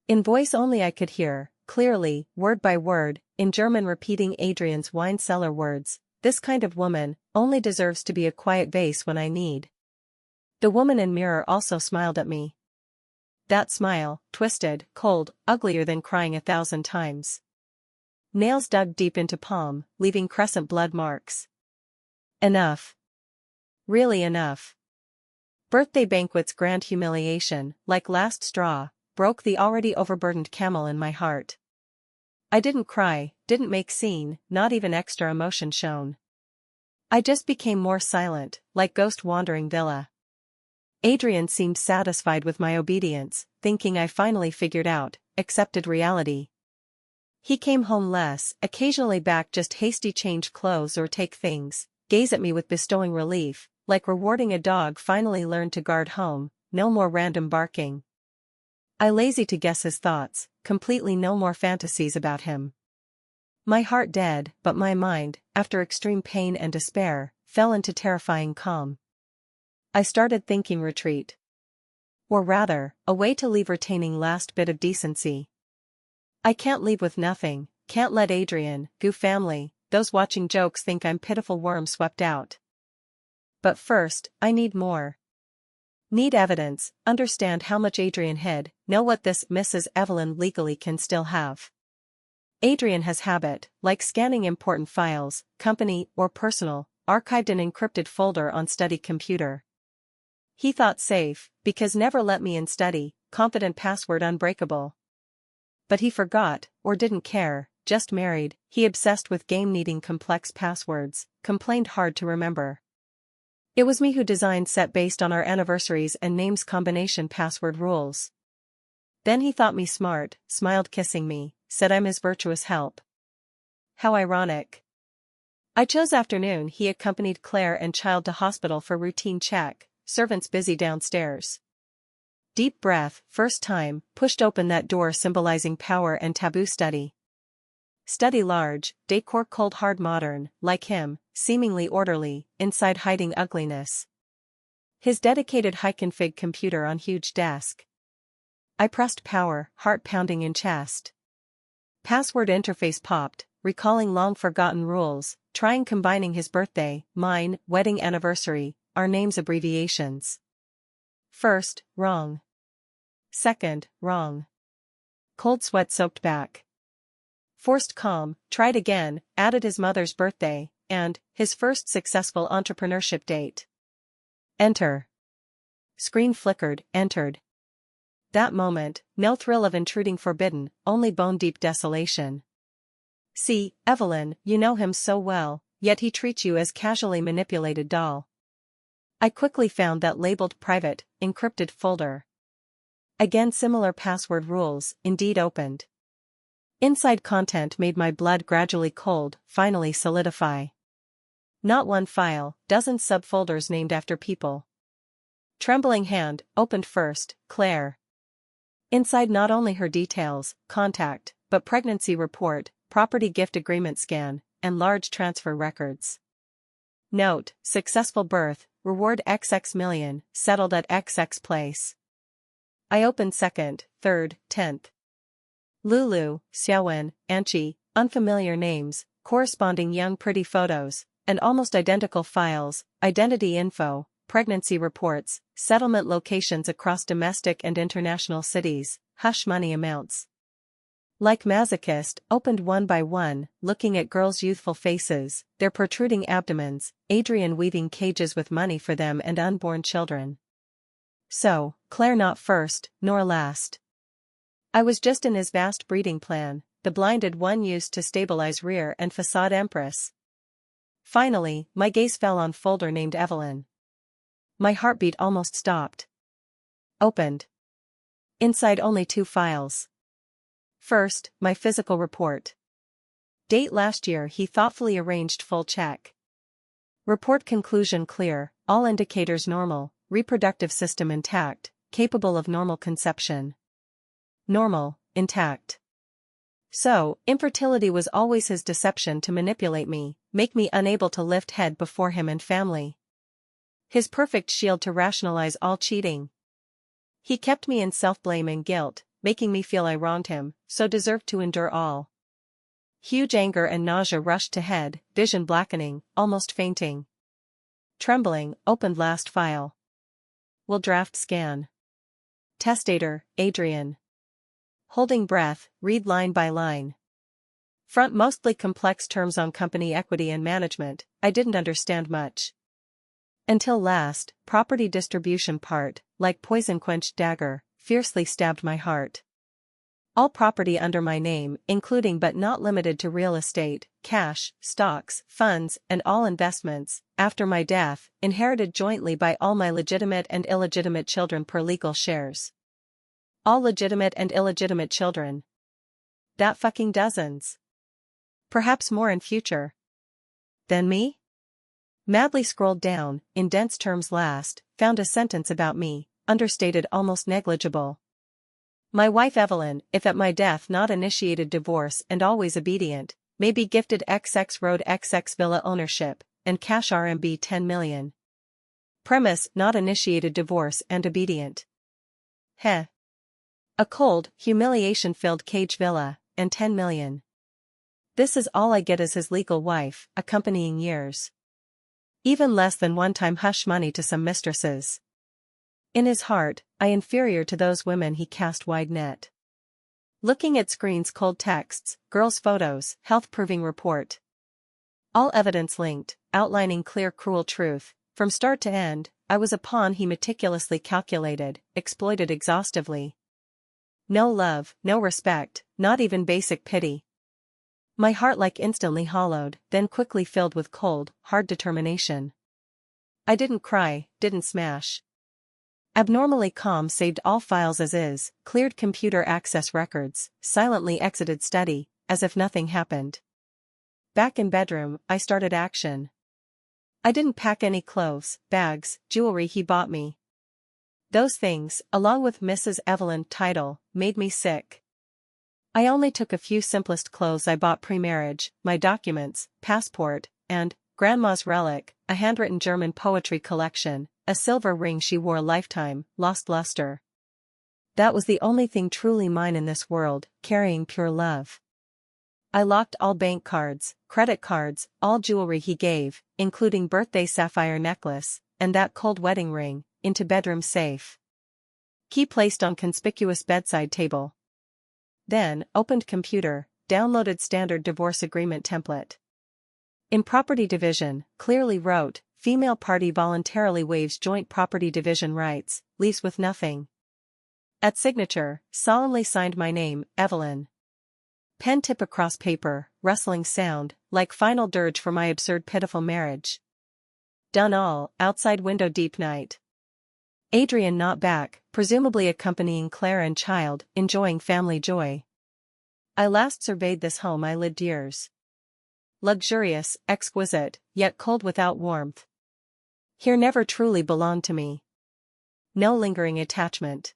In voice only I could hear, clearly, word by word, in German repeating Adrian's wine cellar words, "This kind of woman, only deserves to be a quiet vase when I need." The woman in mirror also smiled at me. That smile, twisted, cold, uglier than crying 1,000 times. Nails dug deep into palm, leaving crescent blood marks. Enough. Really enough. Birthday banquet's grand humiliation, like last straw, broke the already overburdened camel in my heart. I didn't cry, didn't make scene, not even extra emotion shown. I just became more silent, like ghost wandering villa. Adrian seemed satisfied with my obedience, thinking I finally figured out, accepted reality. He came home less, occasionally back just hasty change clothes or take things, gaze at me with bestowing relief, like rewarding a dog finally learned to guard home, no more random barking. I lazy to guess his thoughts, completely no more fantasies about him. My heart dead, but my mind, after extreme pain and despair, fell into terrifying calm. I started thinking retreat. Or rather, a way to leave retaining last bit of decency. I can't leave with nothing, can't let Adrian, Goo family, those watching jokes think I'm pitiful worm swept out. But first, I need more. Need evidence, understand how much Adrian hid, know what this Mrs. Evelyn legally can still have. Adrian has habit, like scanning important files, company or personal, archived in encrypted folder on study computer. He thought safe, because never let me in study, confident password unbreakable. But he forgot, or didn't care, just married, he obsessed with game needing complex passwords, complained hard to remember. It was me who designed set based on our anniversaries and names combination password rules. Then he thought me smart, smiled kissing me, said I'm his virtuous help. How ironic. I chose afternoon. He accompanied Claire and child to hospital for routine check, servants busy downstairs. Deep breath, first time, pushed open that door symbolizing power and taboo study. Study large, decor cold hard modern, like him, seemingly orderly, inside hiding ugliness. His dedicated high-config computer on huge desk. I pressed power, heart pounding in chest. Password interface popped, recalling long-forgotten rules, trying combining his birthday, mine, wedding anniversary, our names abbreviations. First, wrong. Second, wrong. Cold sweat soaked back. Forced calm, tried again, added his mother's birthday, and his first successful entrepreneurship date. Enter. Screen flickered, entered. That moment, no thrill of intruding forbidden, only bone-deep desolation. See, Evelyn, you know him so well, yet he treats you as casually manipulated doll. I quickly found that labeled private, encrypted folder. Again similar password rules, indeed opened. Inside content made my blood gradually cold, finally solidify. Not one file, dozens subfolders named after people. Trembling hand, opened first, Claire. Inside not only her details, contact, but pregnancy report, property gift agreement scan, and large transfer records. Note, successful birth, reward XX million, settled at XX place. I opened second, third, 10th. Lulu, Xiaowen, Anchi, unfamiliar names, corresponding young pretty photos, and almost identical files, identity info, pregnancy reports, settlement locations across domestic and international cities, hush money amounts. Like masochist, opened one by one, looking at girls' youthful faces, their protruding abdomens, Adrian weaving cages with money for them and unborn children. So, Claire not first, nor last. I was just in his vast breeding plan, the blinded one used to stabilize rear and facade empress. Finally, my gaze fell on folder named Evelyn. My heartbeat almost stopped. Opened. Inside only 2 files. First, my physical report. Date last year. He thoughtfully arranged full check. Report conclusion clear, all indicators normal, reproductive system intact, capable of normal conception. Normal, intact. So, infertility was always his deception to manipulate me, make me unable to lift head before him and family. His perfect shield to rationalize all cheating. He kept me in self-blame and guilt, making me feel I wronged him, so deserved to endure all. Huge anger and nausea rushed to head, vision blackening, almost fainting. Trembling, opened last file. Will draft scan. Testator, Adrian. Holding breath, read line by line. Front mostly complex terms on company equity and management, I didn't understand much. Until last, property distribution part, like poison-quenched dagger, fiercely stabbed my heart. All property under my name, including but not limited to real estate, cash, stocks, funds, and all investments, after my death, inherited jointly by all my legitimate and illegitimate children per legal shares. All legitimate and illegitimate children. That fucking dozens. Perhaps more in future. Then me? Madly scrolled down, in dense terms last, found a sentence about me, understated almost negligible. My wife Evelyn, if at my death not initiated divorce and always obedient, may be gifted XX Road XX Villa ownership, and cash RMB 10 million. Premise not initiated divorce and obedient. Heh. A cold, humiliation-filled cage villa, and 10 million. This is all I get as his legal wife, accompanying years. Even less than one-time hush money to some mistresses. In his heart, I inferior to those women he cast wide net. Looking at screens, cold texts, girls' photos, health proving report. All evidence linked, outlining clear cruel truth. From start to end, I was a pawn he meticulously calculated, exploited exhaustively. No love, no respect, not even basic pity. My heart like instantly hollowed, then quickly filled with cold, hard determination. I didn't cry, didn't smash. Abnormally calm, saved all files as is, cleared computer access records, silently exited study, as if nothing happened. Back in bedroom, I started action. I didn't pack any clothes, bags, jewelry he bought me. Those things, along with Mrs. Evelyn title, made me sick. I only took a few simplest clothes I bought pre-marriage, my documents, passport, and, grandma's relic, a handwritten German poetry collection, a silver ring she wore a lifetime, lost luster. That was the only thing truly mine in this world, carrying pure love. I locked all bank cards, credit cards, all jewelry he gave, including birthday sapphire necklace, and that cold wedding ring, into bedroom safe. Key placed on conspicuous bedside table. Then, opened computer, downloaded standard divorce agreement template. In property division, clearly wrote, female party voluntarily waives joint property division rights, leaves with nothing. At signature, solemnly signed my name, Evelyn. Pen tip across paper, rustling sound, like final dirge for my absurd pitiful marriage. Done all, outside window deep night. Adrian not back, presumably accompanying Claire and child, enjoying family joy. I last surveyed this home I lived years. Luxurious, exquisite, yet cold without warmth. Here never truly belonged to me. No lingering attachment.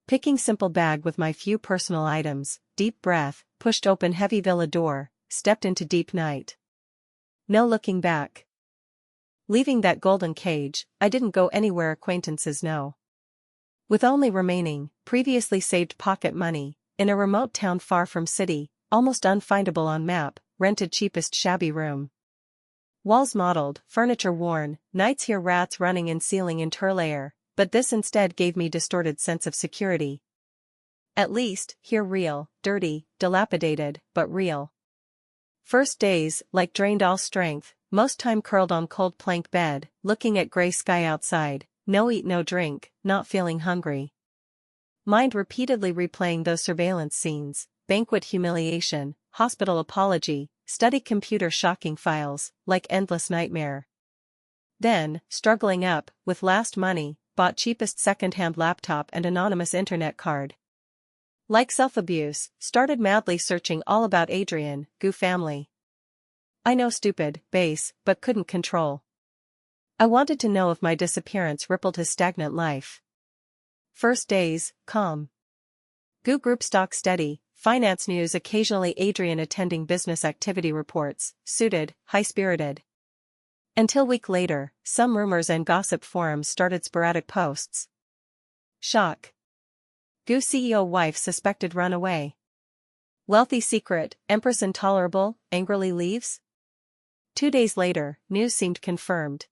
Picking simple bag with my few personal items, deep breath, pushed open heavy villa door, stepped into deep night. No looking back. Leaving that golden cage, I didn't go anywhere acquaintances know. With only remaining, previously saved pocket money, in a remote town far from city, almost unfindable on map, rented cheapest shabby room. Walls mottled, furniture worn, nights here rats running in ceiling interlayer, but this instead gave me distorted sense of security. At least, here real, dirty, dilapidated, but real. First days, like drained all strength, most time curled on cold plank bed, looking at gray sky outside, no eat no drink, not feeling hungry. Mind repeatedly replaying those surveillance scenes, banquet humiliation, hospital apology, study computer shocking files, like endless nightmare. Then, struggling up, with last money, bought cheapest second-hand laptop and anonymous internet card. Like self-abuse, started madly searching all about Adrian, Goo family. I know stupid, base, but couldn't control. I wanted to know if my disappearance rippled his stagnant life. First days, calm. Goo group stock steady, finance news occasionally Adrian attending business activity reports, suited, high-spirited. Until week later, some rumors and gossip forums started sporadic posts. Shock. Goo CEO wife suspected runaway. Wealthy secret, Empress intolerable, angrily leaves? 2 days later, news seemed confirmed.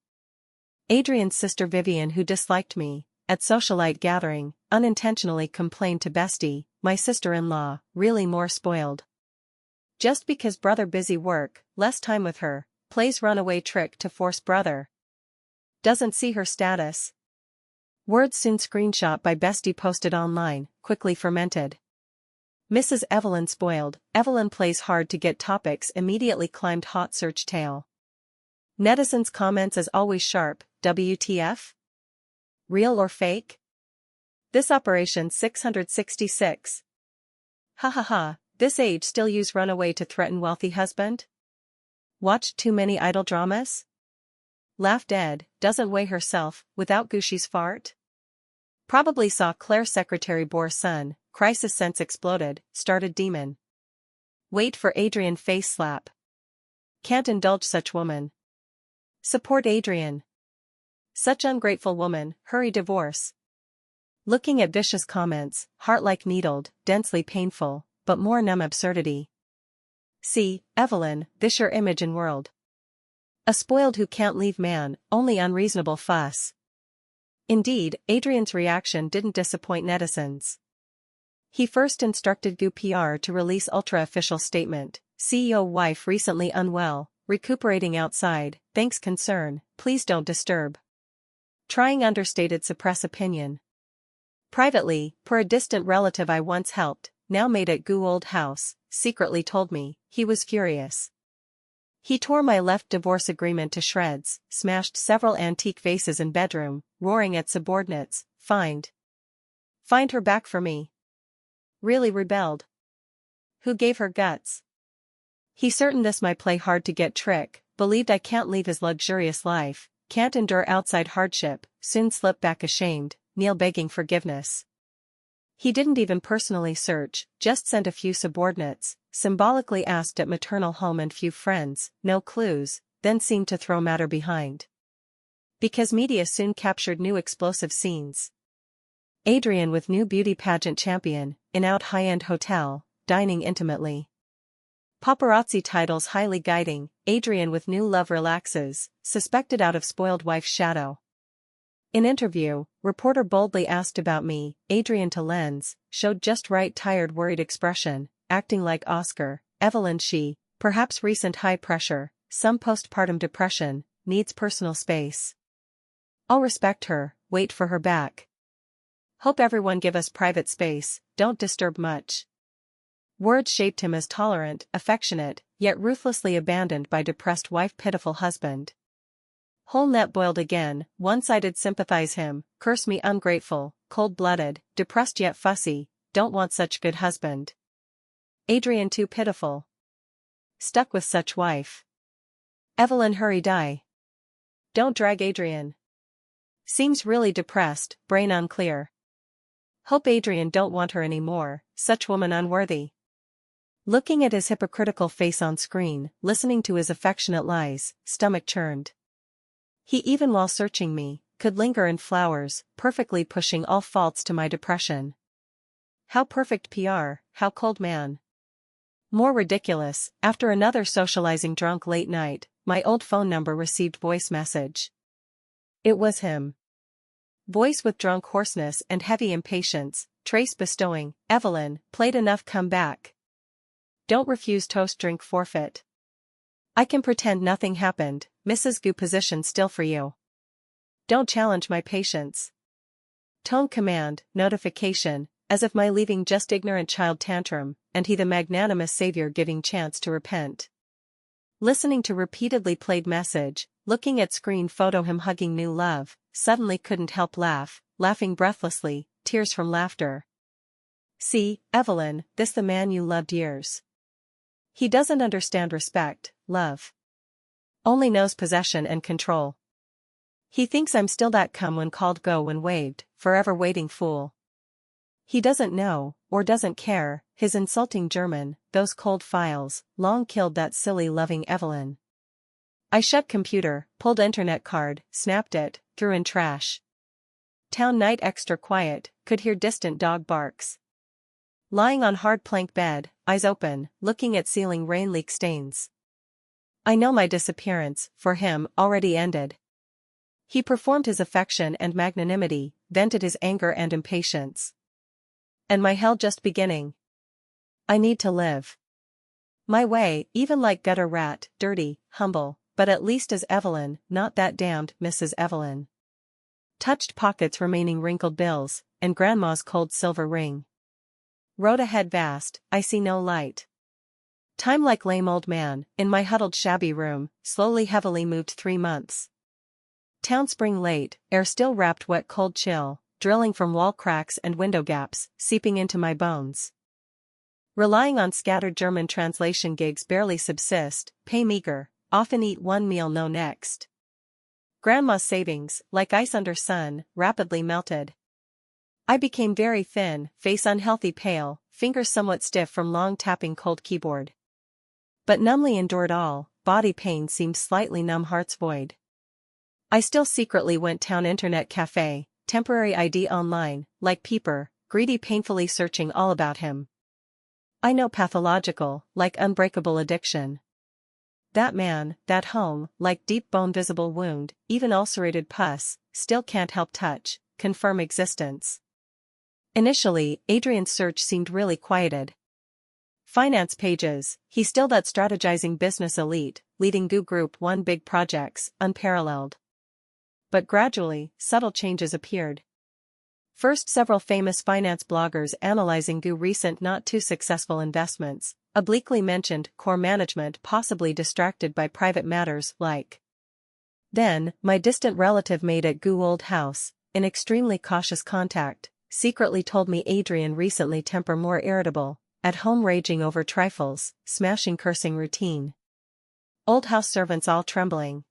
Adrian's sister Vivian, who disliked me, at socialite gathering, unintentionally complained to Bestie, my sister-in-law, really more spoiled. Just because brother busy work, less time with her, plays runaway trick to force brother. Doesn't see her status. Words soon screenshot by bestie posted online, quickly fermented. Mrs. Evelyn spoiled, Evelyn plays hard to get topics immediately climbed hot search tail. Netizens' comments as always sharp, WTF? Real or fake? This operation 666. Ha ha ha, this age still use runaway to threaten wealthy husband? Watched too many idle dramas? Laugh dead, doesn't weigh herself, without Gushi's fart? Probably saw Claire's secretary bore son, crisis sense exploded, started demon. Wait for Adrian face slap. Can't indulge such woman. Support Adrian. Such ungrateful woman, hurry divorce. Looking at vicious comments, heart like needled, densely painful, but more numb absurdity. See, Evelyn, this your image in world. A spoiled who can't leave man, only unreasonable fuss. Indeed, Adrian's reaction didn't disappoint netizens. He first instructed GU PR to release ultra-official statement, CEO wife recently unwell, recuperating outside, thanks concern, please don't disturb. Trying understated suppress opinion. Privately, per a distant relative I once helped, now made at GU old house, secretly told me, he was furious. He tore my left divorce agreement to shreds, smashed several antique vases in bedroom, roaring at subordinates, Find her back for me. Really rebelled. Who gave her guts? He certain this my play hard to get trick, believed I can't leave his luxurious life, can't endure outside hardship, soon slip back ashamed, kneel begging forgiveness. He didn't even personally search, just sent a few subordinates, symbolically asked at maternal home and few friends, no clues, then seemed to throw matter behind. Because media soon captured new explosive scenes. Adrian with new beauty pageant champion, in out high-end hotel, dining intimately. Paparazzi titles highly guiding, Adrian with new love relaxes, suspected out of spoiled wife's shadow. In interview, reporter boldly asked about me, Adrian to lens, showed just right tired worried expression, acting like Oscar, Evelyn she, perhaps recent high pressure, some postpartum depression, needs personal space. I'll respect her, wait for her back. Hope everyone give us private space, don't disturb much. Words shaped him as tolerant, affectionate, yet ruthlessly abandoned by depressed wife pitiful husband. Whole net boiled again, one-sided sympathize him, curse me ungrateful, cold-blooded, depressed yet fussy, don't want such good husband. Adrian too pitiful. Stuck with such wife. Evelyn hurry die. Don't drag Adrian. Seems really depressed, brain unclear. Hope Adrian don't want her anymore, such woman unworthy. Looking at his hypocritical face on screen, listening to his affectionate lies, stomach churned. He even while searching me, could linger in flowers, perfectly pushing all faults to my depression. How perfect PR, how cold man. More ridiculous, after another socializing drunk late night, my old phone number received voice message. It was him. Voice with drunk hoarseness and heavy impatience, trace bestowing, Evelyn, played enough come back. Don't refuse toast drink forfeit. I can pretend nothing happened, Mrs. Gu position still for you. Don't challenge my patience. Tone command, notification, as if my leaving just ignorant child tantrum, and he the magnanimous savior giving chance to repent. Listening to repeatedly played message, looking at screen photo him hugging new love, suddenly couldn't help laughing breathlessly, tears from laughter. See, Evelyn, this the man you loved years. He doesn't understand respect, love. Only knows possession and control. He thinks I'm still that come when called go when waved, forever waiting fool. He doesn't know, or doesn't care, his insulting German, those cold files, long killed that silly loving Evelyn. I shut computer, pulled internet card, snapped it, threw in trash. Town night extra quiet, could hear distant dog barks. Lying on hard plank bed, eyes open, looking at ceiling rain leak stains. I know my disappearance, for him, already ended. He performed his affection and magnanimity, vented his anger and impatience. And my hell just beginning. I need to live. My way, even like gutter rat, dirty, humble, but at least as Evelyn, not that damned Mrs. Evelyn. Touched pockets remaining wrinkled bills, and grandma's cold silver ring. Road ahead vast, I see no light. Time like lame old man, in my huddled shabby room, slowly heavily moved 3 months. Town spring late, air still wrapped wet cold chill, drilling from wall cracks and window gaps, seeping into my bones. Relying on scattered German translation gigs barely subsist, pay meager, often eat one meal no next. Grandma's savings, like ice under sun, rapidly melted. I became very thin, face unhealthy pale, fingers somewhat stiff from long tapping cold keyboard. But numbly endured all, body pain seemed slightly numb heart's void. I still secretly went town internet cafe, temporary ID online, like Peeper, greedy painfully searching all about him. I know pathological, like unbreakable addiction. That man, that home, like deep bone visible wound, even ulcerated pus, still can't help touch, confirm existence. Initially, Adrian's search seemed really quieted. Finance pages, he's still that strategizing business elite, leading Group 1 big projects, unparalleled. But gradually, subtle changes appeared. First, several famous finance bloggers analyzing recent not too successful investments, obliquely mentioned core management possibly distracted by private matters like. Then, my distant relative maid at old house, in extremely cautious contact, secretly told me Adrian recently temper more irritable, at home raging over trifles, smashing cursing routine. Old house servants all trembling.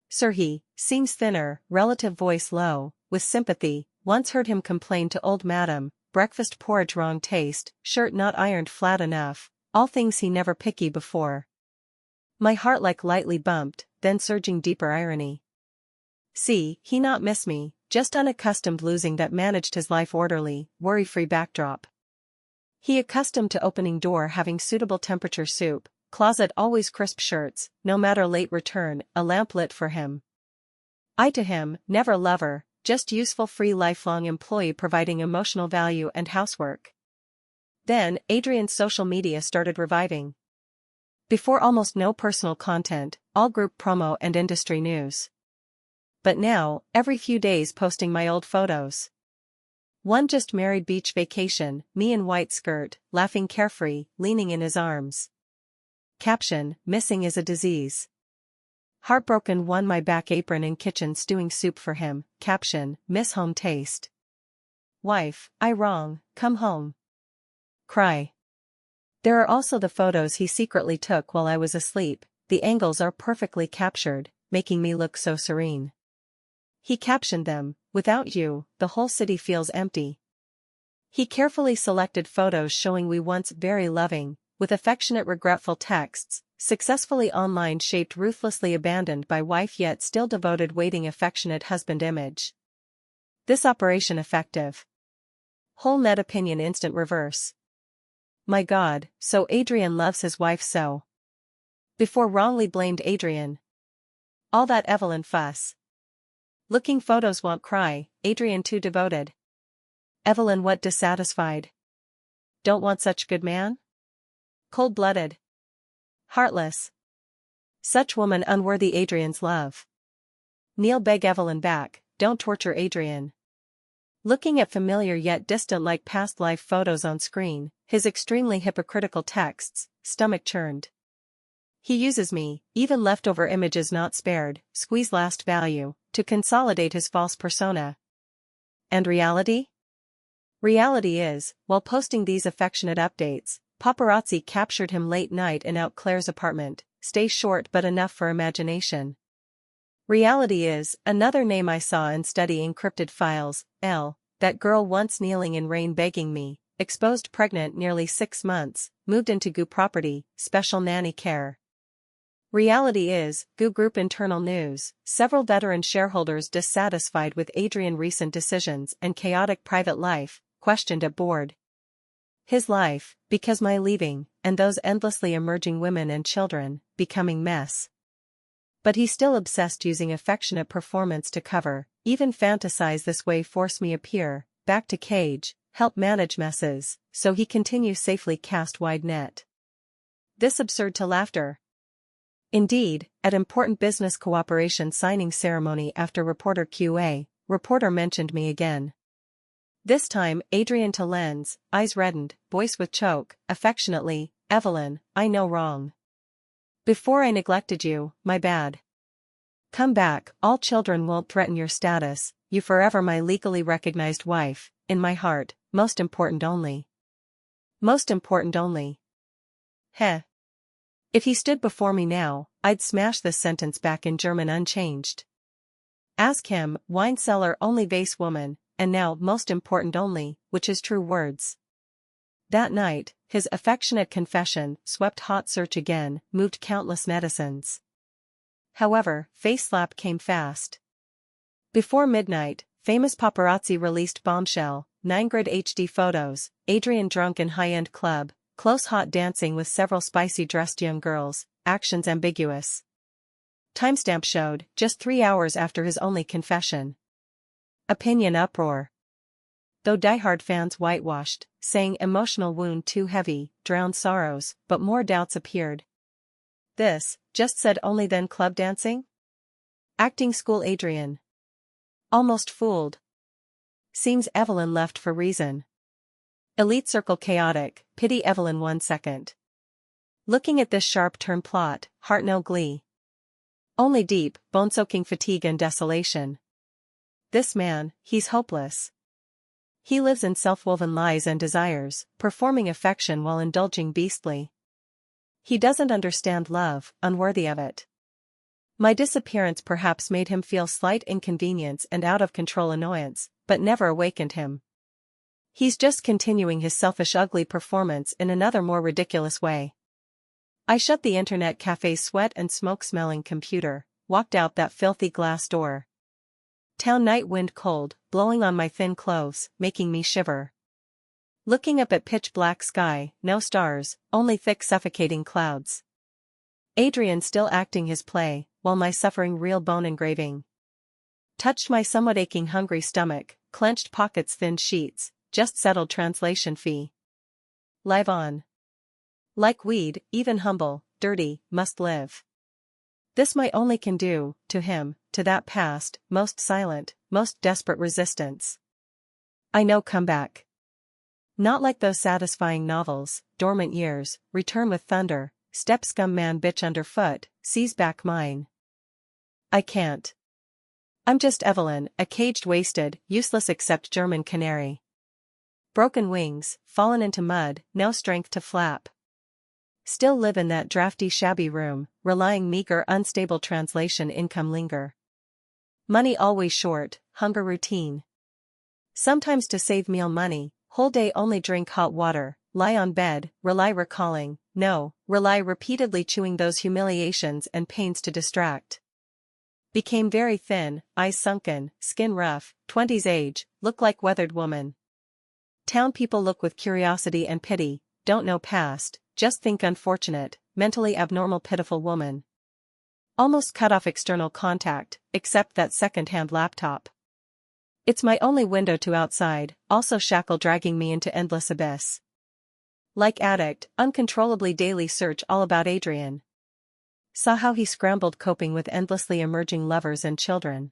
Sir, he seems thinner, relative voice low, with sympathy, once heard him complain to old madam, breakfast porridge wrong taste, shirt not ironed flat enough, all things he never picky before. My heart like lightly bumped, then surging deeper irony. See, he not miss me, just unaccustomed losing that managed his life orderly, worry-free backdrop. He accustomed to opening door having suitable temperature soup, closet always crisp shirts, no matter late return, a lamp lit for him. I to him, never lover, just useful free lifelong employee providing emotional value and housework. Then, Adrian's social media started reviving. Before almost no personal content, all group promo and industry news. But now, every few days posting my old photos. One just married beach vacation, me in white skirt, laughing carefree, leaning in his arms. Caption, missing is a disease. Heartbroken one my back apron in kitchen stewing soup for him, caption, miss home taste. Wife, I wrong, come home. Cry. There are also the photos he secretly took while I was asleep, the angles are perfectly captured, making me look so serene. He captioned them, without you, the whole city feels empty. He carefully selected photos showing we once very loving, with affectionate regretful texts, successfully online shaped ruthlessly abandoned by wife yet still devoted waiting affectionate husband image. This operation effective. Whole net opinion instant reverse. My God, so Adrian loves his wife so. Before wrongly blamed Adrian. All that Evelyn fuss. Looking photos won't cry, Adrian too devoted. Evelyn what dissatisfied. Don't want such good man? Cold-blooded. Heartless. Such woman unworthy Adrian's love. Neil beg Evelyn back, don't torture Adrian. Looking at familiar yet distant like past life photos on screen, his extremely hypocritical texts, stomach churned. He uses me, even leftover images not spared, squeeze last value, to consolidate his false persona. And reality? Reality is, while posting these affectionate updates, paparazzi captured him late night in out Claire's apartment, stay short but enough for imagination. Reality is, another name I saw in study encrypted files, that girl once kneeling in rain begging me, exposed pregnant nearly 6 months, moved into property, special nanny care. Reality is, group internal news, several veteran shareholders dissatisfied with Adrian recent decisions and chaotic private life, questioned at board. His life, because my leaving, and those endlessly emerging women and children, becoming mess. But he still obsessed using affectionate performance to cover, even fantasize this way force me appear, back to cage, help manage messes, so he continue safely cast wide net. This absurd to laughter. Indeed, at important business cooperation signing ceremony after reporter QA, reporter mentioned me again. This time, Adrian to lens, eyes reddened, voice with choke, affectionately, Evelyn, I know wrong. Before I neglected you, my bad. Come back, all children won't threaten your status, you forever my legally recognized wife, in my heart, most important only. Most important only. Heh. If he stood before me now, I'd smash this sentence back in German unchanged. Ask him, wine cellar only vase woman, and now most important only, which is true words. That night, his affectionate confession, swept hot search again, moved countless netizens. However, face slap came fast. Before midnight, famous paparazzi released bombshell, 9-grid HD photos, Adrian drunk in high-end club, close hot dancing with several spicy dressed young girls, actions ambiguous. Timestamp showed, just 3 hours after his only confession. Opinion uproar. Though diehard fans whitewashed, saying emotional wound too heavy, drowned sorrows, but more doubts appeared. This, just said only then club dancing? Acting school Adrian. Almost fooled. Seems Evelyn left for reason. Elite circle chaotic, pity Evelyn 1 second. Looking at this sharp turn plot, heart no glee. Only deep, bone-soaking fatigue and desolation. This man, he's hopeless. He lives in self-woven lies and desires, performing affection while indulging beastly. He doesn't understand love, unworthy of it. My disappearance perhaps made him feel slight inconvenience and out-of-control annoyance, but never awakened him. He's just continuing his selfish ugly performance in another more ridiculous way. I shut the internet cafe's sweat and smoke-smelling computer, walked out that filthy glass door. Town night wind cold, blowing on my thin clothes, making me shiver. Looking up at pitch-black sky, no stars, only thick suffocating clouds. Adrian still acting his play, while my suffering real bone engraving. Touched my somewhat aching hungry stomach, clenched pockets thin sheets, just settled translation fee. Live on. Like weed, even humble, dirty, must live. This my only can do, to him, to that past, most silent, most desperate resistance. I know come back. Not like those satisfying novels, dormant years, return with thunder, step scum man bitch underfoot, seize back mine. I can't. I'm just Evelyn, a caged wasted, useless except German canary. Broken wings, fallen into mud, no strength to flap. Still live in that drafty shabby room, relying meager unstable translation income linger. Money always short, hunger routine. Sometimes to save meal money, whole day only drink hot water, lie on bed, rely recalling, no, rely repeatedly chewing those humiliations and pains to distract. Became very thin, eyes sunken, skin rough, 20s age, look like weathered woman. Town people look with curiosity and pity, don't know past, just think unfortunate, mentally abnormal pitiful woman. Almost cut off external contact, except that second-hand laptop. It's my only window to outside, also shackle dragging me into endless abyss. Like addict, uncontrollably daily search all about Adrian. Saw how he scrambled coping with endlessly emerging lovers and children.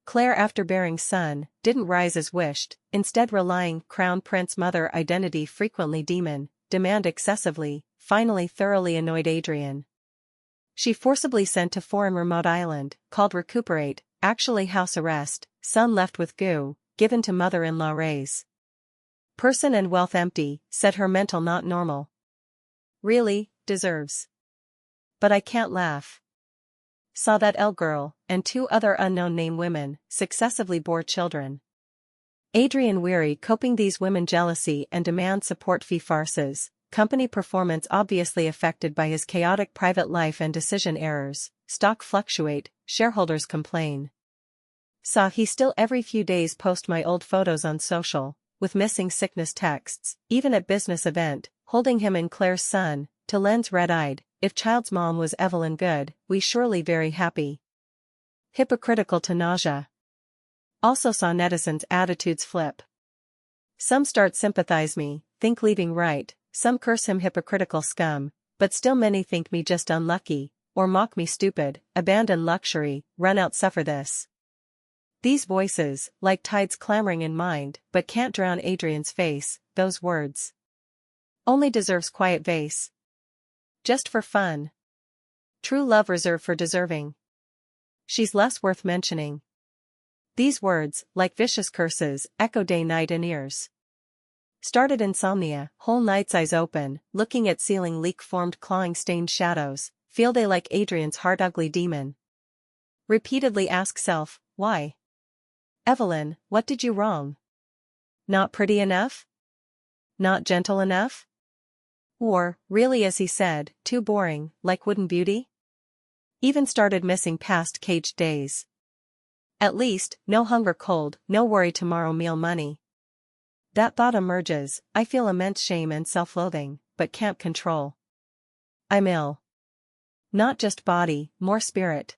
Claire after bearing son, didn't rise as wished, instead relying crown prince mother identity frequently demon, demand excessively, finally thoroughly annoyed Adrian. She forcibly sent to foreign remote island, called recuperate, actually house arrest, son left with goo, given to mother-in-law raise. Person and wealth empty, said her mental not normal. Really, deserves. But I can't laugh. Saw that L girl, and 2 other unknown name women, successively bore children. Adrian weary coping these women jealousy and demand support fee farces, company performance obviously affected by his chaotic private life and decision errors, stock fluctuate, shareholders complain. Saw he still every few days post my old photos on social, with missing sickness texts, even at business event, holding him and Claire's son, to lens red-eyed, if child's mom was Evelyn good, we surely very happy. Hypocritical to nausea. Also saw netizens' attitudes flip. Some start sympathize me, think leaving right, some curse him hypocritical scum, But still many think me just unlucky, or mock me stupid, abandon luxury, run out suffer this. These voices, like tides clamoring in mind, but can't drown Adrian's face, those words. Only deserves quiet vase. Just for fun. True love reserved for deserving. She's less worth mentioning. These words, like vicious curses, echo day night in ears. Started insomnia, whole nights eyes open, looking at ceiling leak-formed clawing stained shadows, feel they like Adrian's heart ugly demon. Repeatedly ask self, why? Evelyn, what did you wrong? Not pretty enough? Not gentle enough? Or, really as he said, too boring, like wooden beauty? Even started missing past caged days. At least, no hunger cold, no worry tomorrow meal money. That thought emerges, I feel immense shame and self-loathing, but can't control. I'm ill. Not just body, more spirit.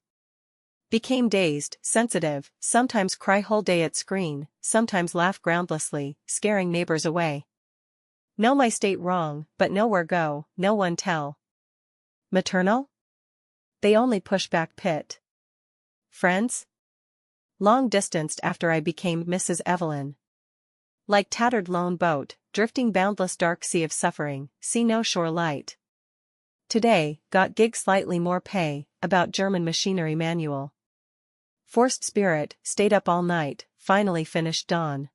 Became dazed, sensitive, sometimes cry whole day at screen, sometimes laugh groundlessly, scaring neighbors away. Know my state wrong, but nowhere go, no one tell. Maternal? They only push back pit. Friends? Long distanced after I became Mrs. Evelyn. Like tattered lone boat, drifting boundless dark sea of suffering, see no shore light. Today, got gig slightly more pay, about German machinery manual. Forced spirit, stayed up all night, finally finished dawn.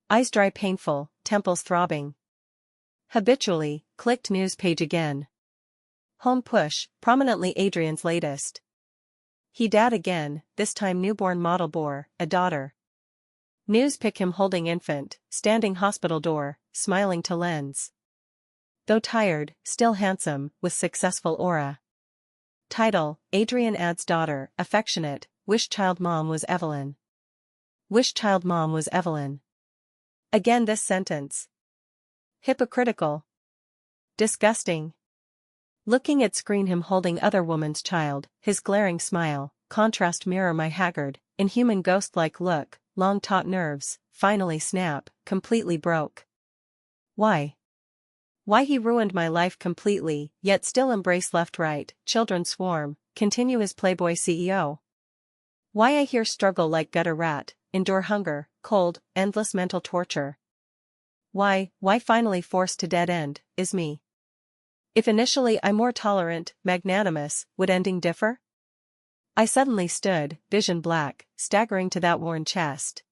Eyes dry painful, temples throbbing. Habitually, clicked news page again. Home push, prominently Adrian's latest. He dad again, this time newborn model bore, a daughter. News pic him holding infant, standing hospital door, smiling to lens. Though tired, still handsome, with successful aura. Title, Adrian adds daughter, affectionate, wish child mom was Evelyn. Wish child mom was Evelyn. Again this sentence. Hypocritical. Disgusting. Looking at screen him holding other woman's child, his glaring smile, contrast mirror my haggard, inhuman ghost-like look, long taut nerves, finally snap, completely broke. Why? Why he ruined my life completely, yet still embrace left-right, children swarm, continue his playboy CEO. Why I here struggle like gutter rat, endure hunger, cold, endless mental torture. Why finally forced to dead end, is me. If initially I'm more tolerant, magnanimous, would ending differ? I suddenly stood, vision black, staggering to that worn chest.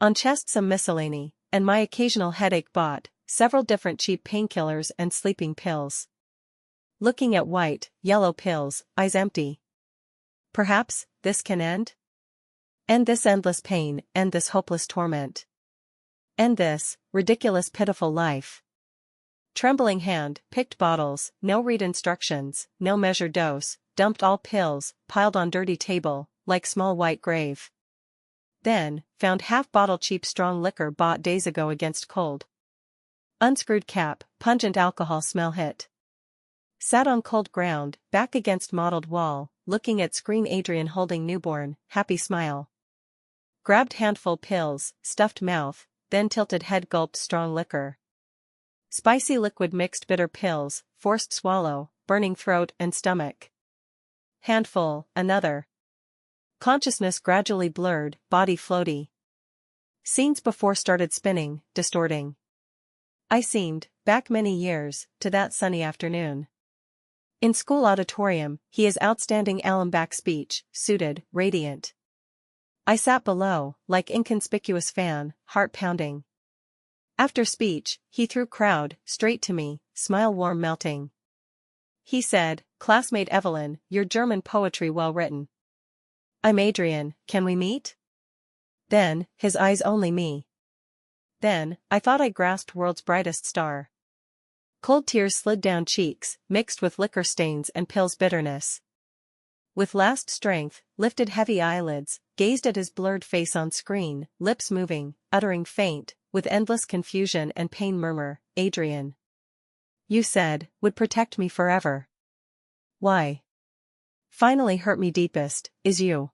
On chest some miscellany, and my occasional headache bought, several different cheap painkillers and sleeping pills. Looking at white, yellow pills, eyes empty. Perhaps, this can end? End this endless pain, end this hopeless torment. End this, ridiculous pitiful life. Trembling hand, picked bottles, no read instructions, no measure dose, dumped all pills, piled on dirty table, like small white grave. Then, found half bottle cheap strong liquor bought days ago against cold. Unscrewed cap, pungent alcohol smell hit. Sat on cold ground, back against mottled wall, looking at screen Adrian holding newborn, happy smile. Grabbed handful pills, stuffed mouth, then tilted head gulped strong liquor. Spicy liquid mixed bitter pills, forced swallow, burning throat and stomach. Handful, another. Consciousness gradually blurred, body floaty. Scenes before started spinning, distorting. I seemed, back many years, to that sunny afternoon. In school auditorium, he is outstanding alum-back speech, suited, radiant. I sat below, like inconspicuous fan, heart pounding. After speech, he threw crowd, straight to me, smile warm melting. He said, classmate Evelyn, your German poetry well written. I'm Adrian, can we meet? Then, his eyes only me. Then, I thought I grasped world's brightest star. Cold tears slid down cheeks, mixed with liquor stains and pills bitterness. With last strength, lifted heavy eyelids, gazed at his blurred face on screen, lips moving, uttering faint, with endless confusion and pain murmur, Adrian. You said, would protect me forever. Why? Finally hurt me deepest, is you.